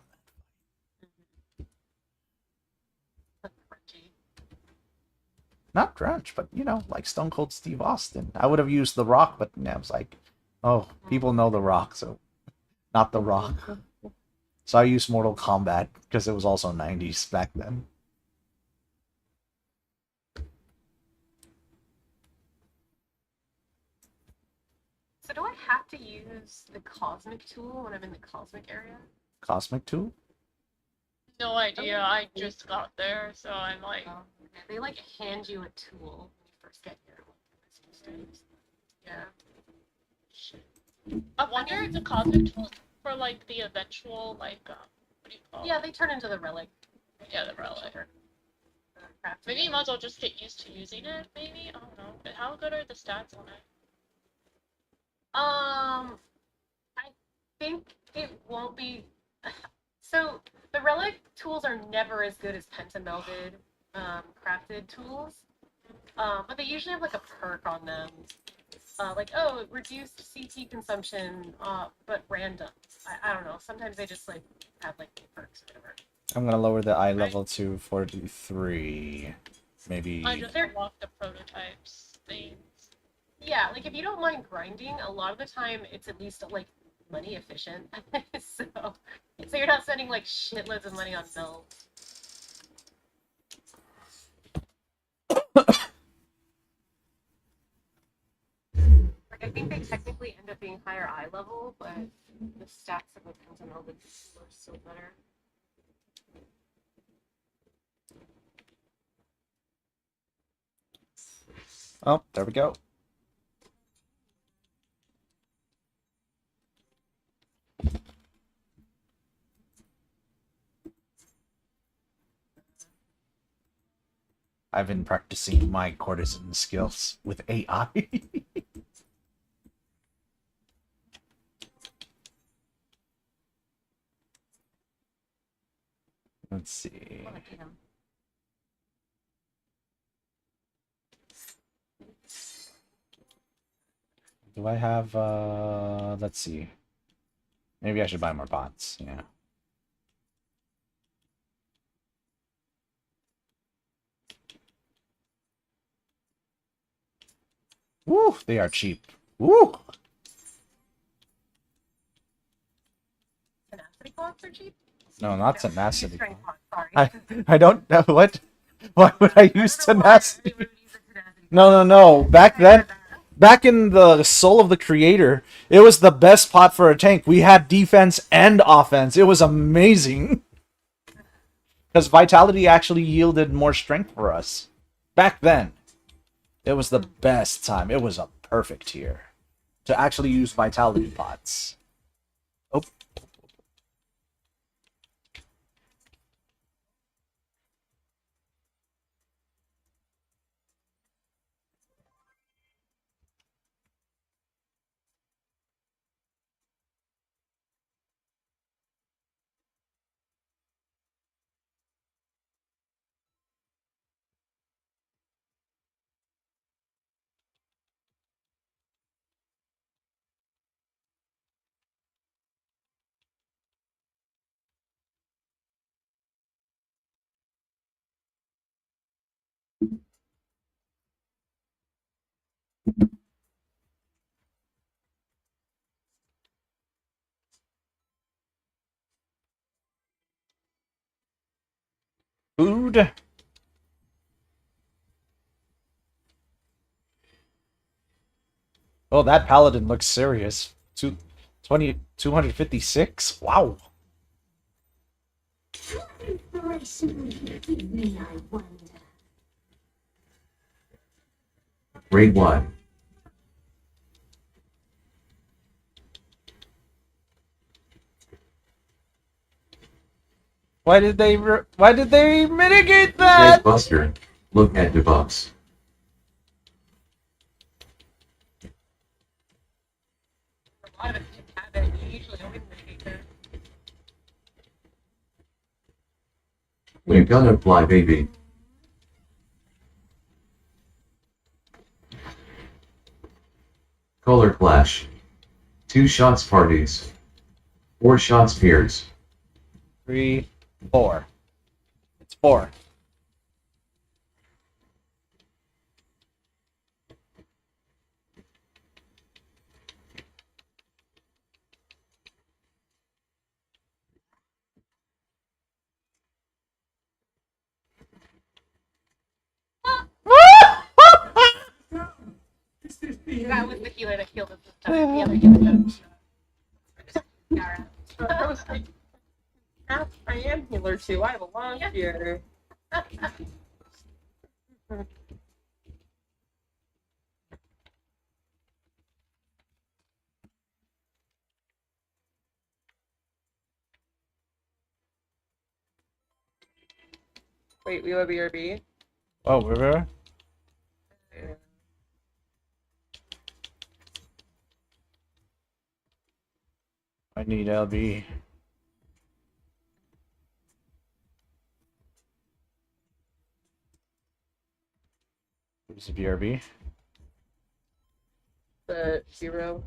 Not grunge, but you know, like Stone Cold Steve Austin. I would have used The Rock, but I was like, oh, people know The Rock, so not The Rock. So I used Mortal Kombat because it was also 90s back then. So do I have to use the cosmic tool when I'm in the cosmic area? Cosmic tool? No idea. I just got there, so I'm like, Oh, okay. They like hand you a tool when you first get here. Yeah. I wonder if the cosmic tool is for like the eventual what do you call Yeah, it? they turn into the relic. Yeah, the relic. Maybe you might as well just get used to using it. Maybe I don't know. How good are the stats on it? I think it won't be. So the relic tools are never as good as pentamelded crafted tools, but they usually have like a perk on them, like oh reduced CT consumption, but random. I don't know. Sometimes they just like have like perks or whatever. I'm gonna lower the eye level to 43. Maybe. I just unlocked the prototypes things. Yeah, like if you don't mind grinding, a lot of the time it's at least like money efficient. So you're not spending like shitloads of money on builds. Like I think they technically end up being higher eye level, but the stats of the Pentanel are still better. Oh, there we go. I've been practicing my courtesan skills with AI. Let's see. Well, you know. Do I have, let's see. Maybe I should buy more bots, yeah. Woo, they are cheap. Woo! Tenacity blocks are cheap? No, not No, tenacity. strength blocks, sorry. I don't know what. Why would I use don't know why tenacity? anyone would use a tenacity No, block. no. Back I then, get that. back in the Soul of the Creator, it was the best pot for a tank. We had defense and offense. It was amazing. Because Vitality actually yielded more strength for us. Back then, it was the best time. It was a perfect tier to actually use Vitality pots. Oh. Food. Oh, that paladin looks serious. 256? Wow. Inspiration will you give me, I wonder. Grade 1. Why did they mitigate that? Grade Buster. Look at debuffs. A lot of it just have it. You usually always mitigate that. We're gonna fly, baby. Color Clash. 2 shots parties. 4 shots peers. 3, 4. It's 4. That was the healer that healed us this time. The other healer that Yara. I was like, I am healer too. I have a lot here. Wait, we have a BRB? Oh, we're Yeah. I need LB. Who's the BRB? The hero.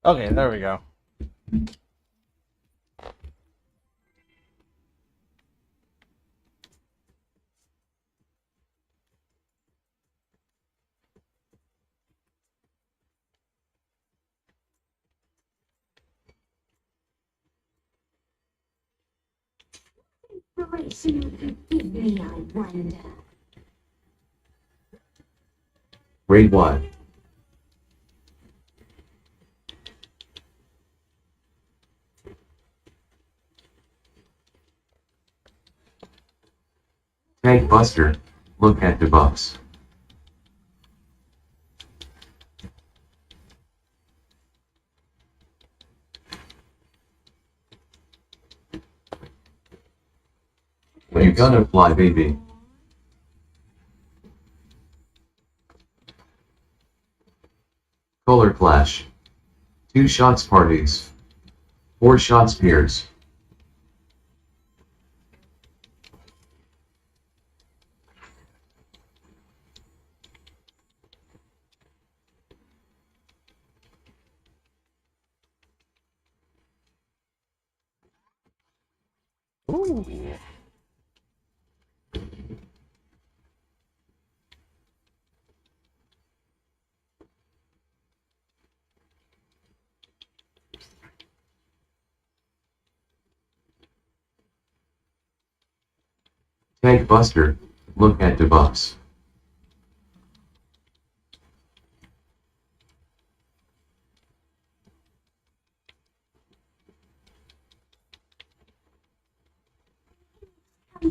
Okay, there we go. Inspiration you could give me, I wonder. Grade 1. Tank Buster, look at debuffs. You gonna fly, baby. Color Clash. 2 shots parties. 4 shots peers. Ooh. Tank Buster, look at debuffs. We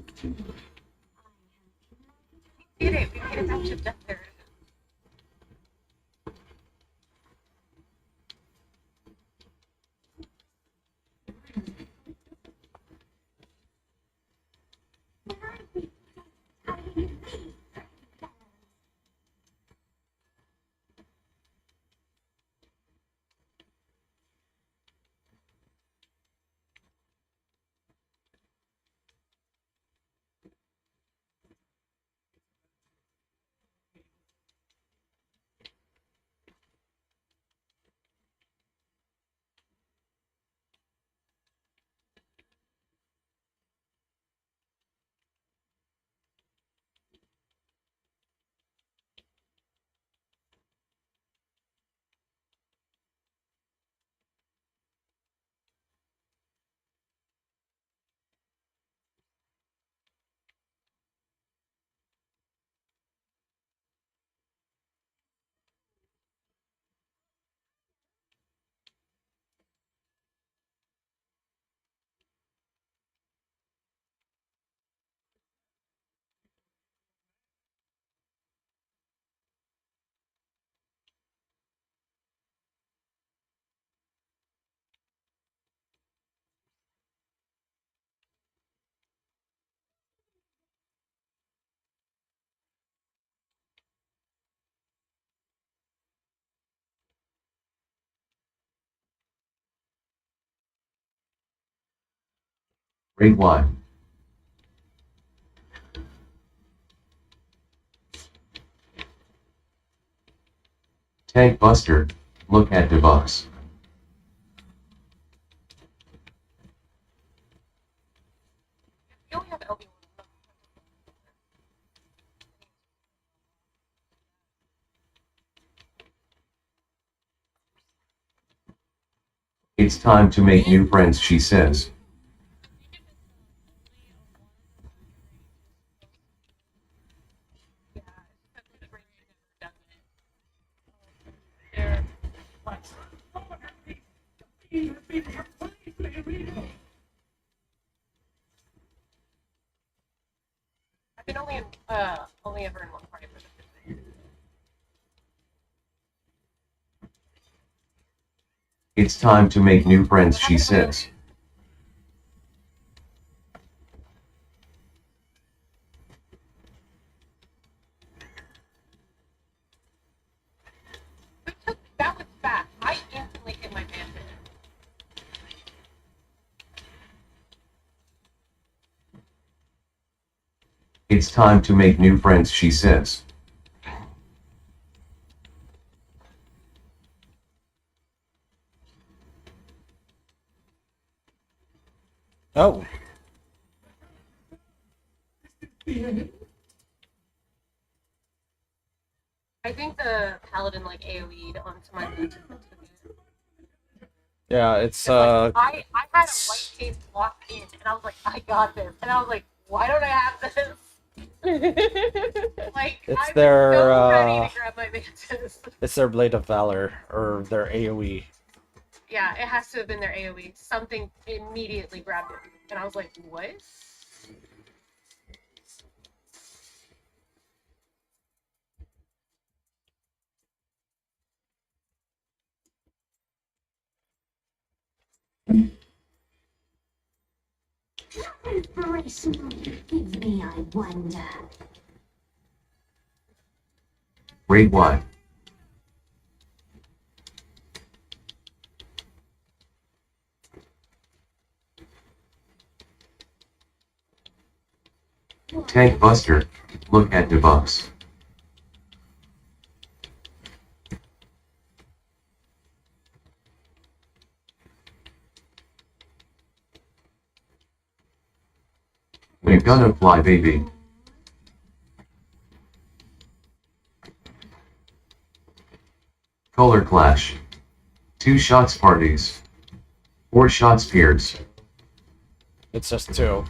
did it. We made it back to death there. Rate Y. Tank Buster, look at debuffs. We only have LB1. It's time to make new friends, she says. Yeah, that's the great never does it. There. I've been only ever in one party for this. It's time to make new friends, she says. That was fast. I instantly hit my mantis. It's time to make new friends, she says. Oh, I think the paladin like AoE'd onto my mantis and took it. yeah, it's I had a white tape locked in, and I was like, I got this, and I was like, why don't I have this? Like, It's I'm their, so ready to grab my mantis. it's their Blade of Valor or their AoE. Yeah, it has to have been their AoE. Something immediately grabbed it, and I was like, what? Inspirational. Give me, I wonder. Rate Y. Tank Buster, look at debuffs. We're gonna fly, baby. Color clash. 2 shots parties. 4 shots peers. It's just two.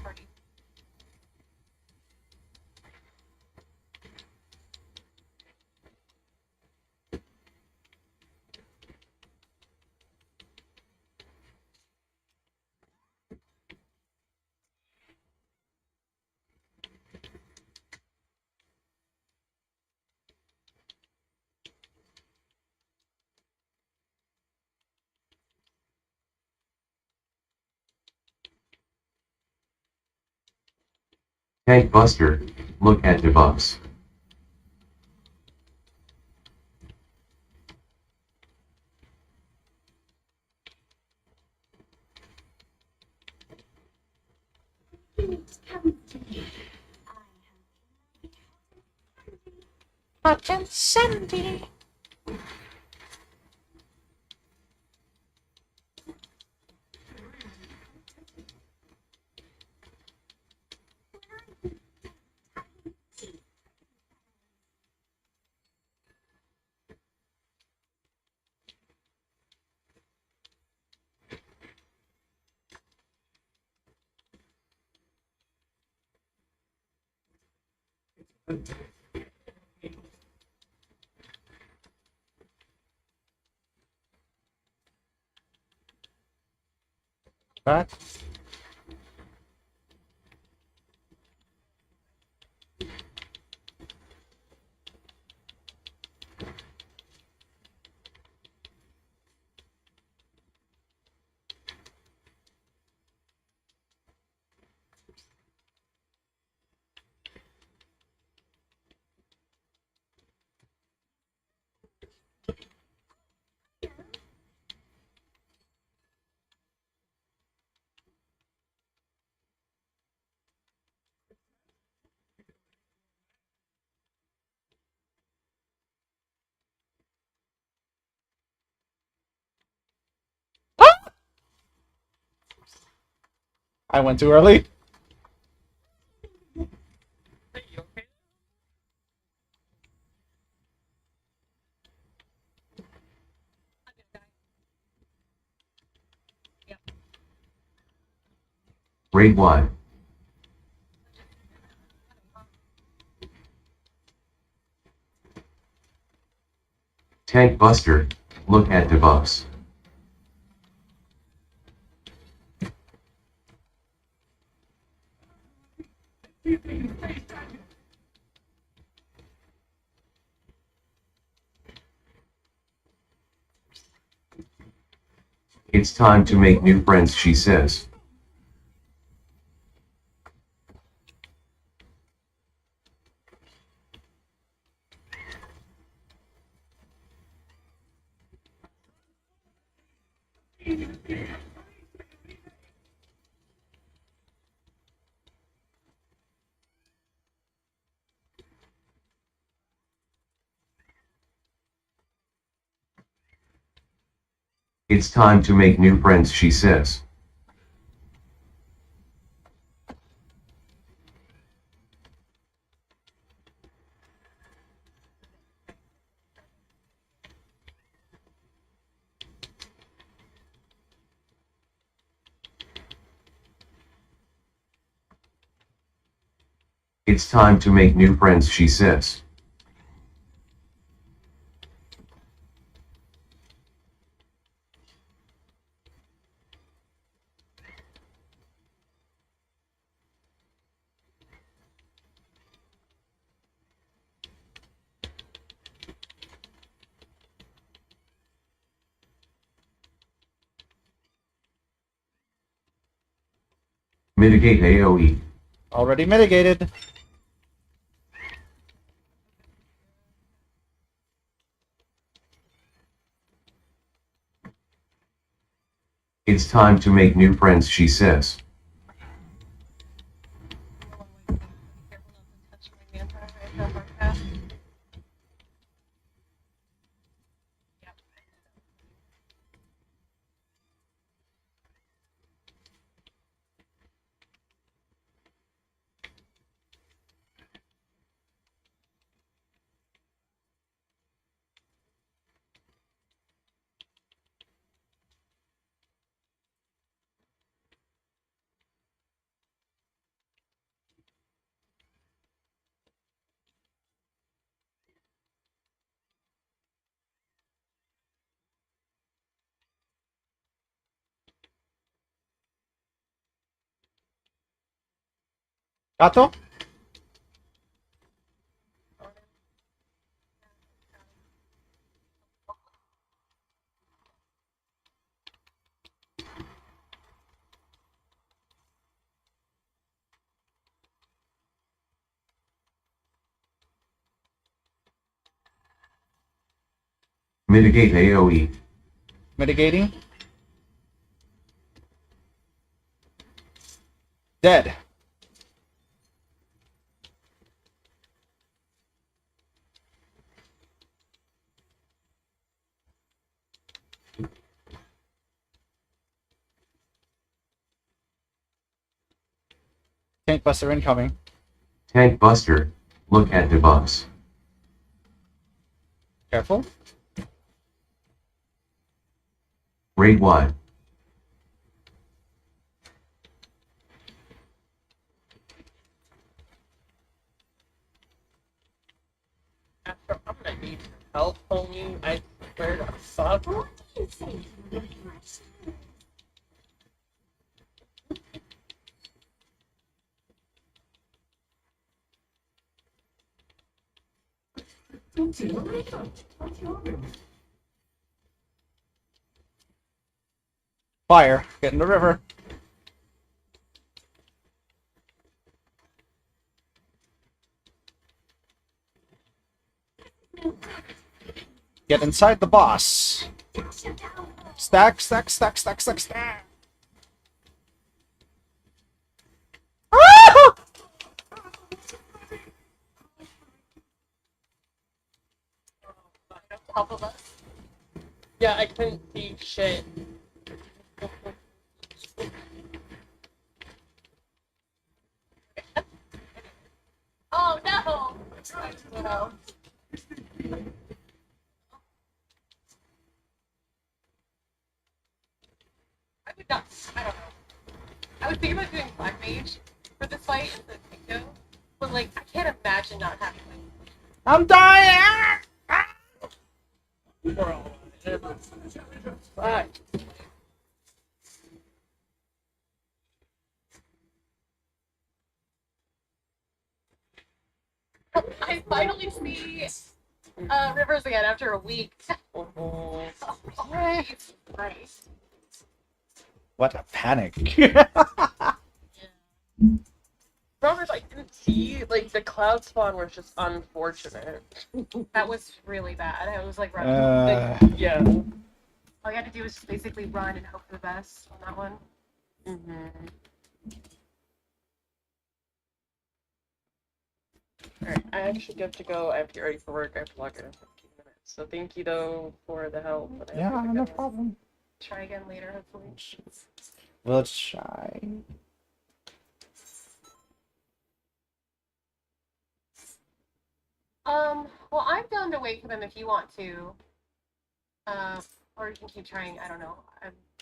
Tank Buster, look at debuffs. Please come to me. Hot and sandy. Back. I went too early. Are you okay? Grade Y. Tank Buster, look at debuffs. It's time to make new friends, she says. It's time to make new friends, she says. It's time to make new friends, she says. Mitigate AoE. Already mitigated. It's time to make new friends, she says. Gato? Mitigate AoE. Mitigating. Dead. Tank buster incoming. Tank Buster, look at debuffs. Careful. Grade Y. After I'm gonna need your help, homie. I swear to fuck. What do you think? Fire. Get in the river. Get inside the boss. Stack, stack, stack, stack, stack, stack. Ah! Top of us. Yeah, I couldn't see shit. You know. I would not. I don't know. I would think about doing Black Mage for this fight instead of Pinko, but like I can't imagine not having like. I'm dying! We're all right. I finally see Rivers again after a week. Mhm. Jesus Christ. What a panic. Robert, I didn't see, like, the cloud spawn was just unfortunate. That was really bad. I was like running. Yeah. All you had to do was just basically run and hope for the best on that one. Mm-hmm. Alright, I actually get to go. I have to get ready for work. I have to log in 15 minutes. So thank you, though, for the help. but I have Yeah, to no go. problem. Try again later, hopefully. We'll try. Well, I'm down to wait for them if you want to. Or you can keep trying. I don't know.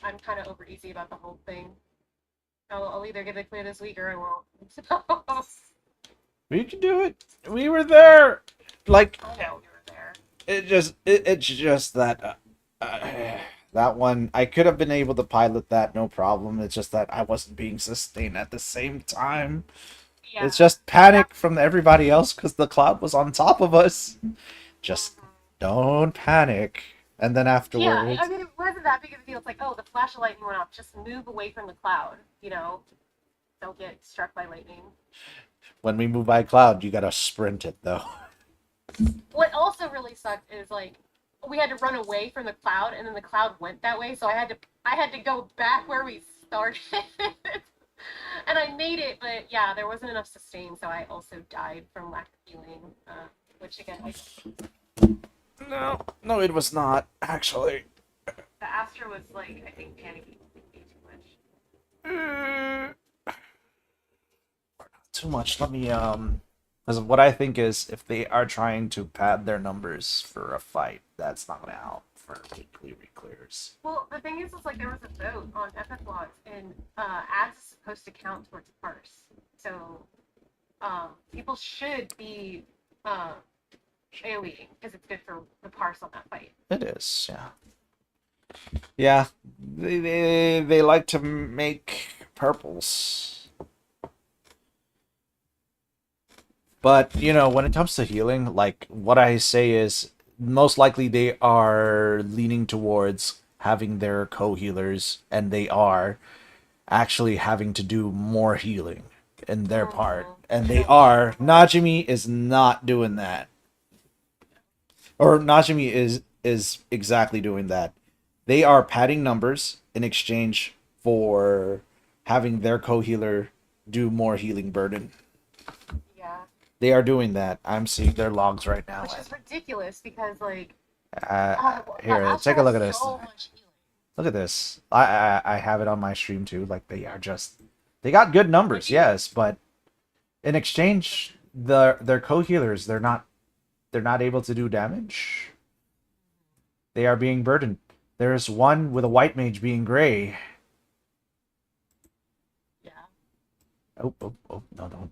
I'm kind of over easy about the whole thing. I'll either get it clear this week or I won't. We can do it. We were there. Like, I know you were there. it's just that that one I could have been able to pilot that, no problem. It's just that I wasn't being sustained at the same time. Yeah. It's just panic from everybody else because the cloud was on top of us. Just don't panic. And then afterwards, Yeah, I mean, it wasn't that big of a deal. It's like, oh, the flash of lightning went off. Just move away from the cloud, you know? Don't get struck by lightning. when we move by cloud, you gotta sprint it though. What also really sucked is, like, we had to run away from the cloud, and then the cloud went that way, so I had to go back where we started. And I made it, but yeah, there wasn't enough sustain, so I also died from lack of healing, which again, No, it was not actually. the Astra was like, I think, panicking way too much. Too much. Let me because what I think is if they are trying to pad their numbers for a fight, that's not gonna help for weekly reclears. Well, the thing is like there was a vote on FF logs, and ads is supposed to count towards parse. So people should be AoEing because it's good for the parse on that fight. It is, yeah. Yeah, they like to make purples. But, you know, when it comes to healing, like, what I say is, most likely they are leaning towards having their co-healers, and they are actually having to do more healing in their part. And they are. Najimi is not doing that. Or Najimi is exactly doing that. They are padding numbers in exchange for having their co-healer do more healing burden. Yeah. They are doing that. I'm seeing their logs right now. Which is ridiculous because, like, Here, take a look at this. So much healing. Look at this. I have it on my stream too. Like, they are just, they got good numbers, yes, but in exchange, their co-healers, they're not able to do damage. They are being burdened. There's one with a white mage being gray. Yeah. Oh, no.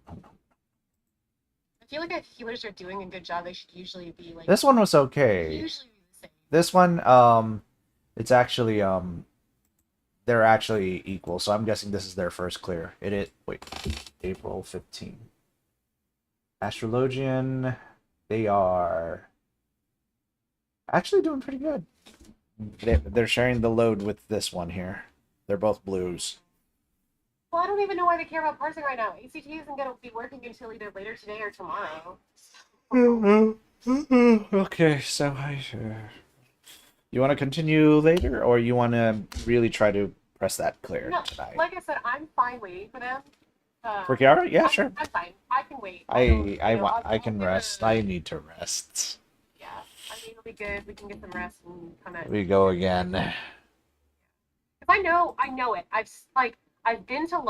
I feel like if healers are doing a good job, they should usually be like. This one was okay. Usually be the same. This one, it's actually, they're actually equal, so I'm guessing this is their first clear. Wait, April 15. Astrologian, they are actually doing pretty good. They're sharing the load with this one here. They're both blues. Well, I don't even know why they care about parsing right now. ACT isn't going to be working until either later today or tomorrow. Okay, so you want to continue later, or you want to really try to press that clear No, tonight? like I said, I'm fine waiting for them. For Kiara? Yeah, sure. I'm fine. I can wait. I can rest. I need to rest. Yeah, I mean, it'll be good. We can get some rest and come at. We go again. If I know it. I've been to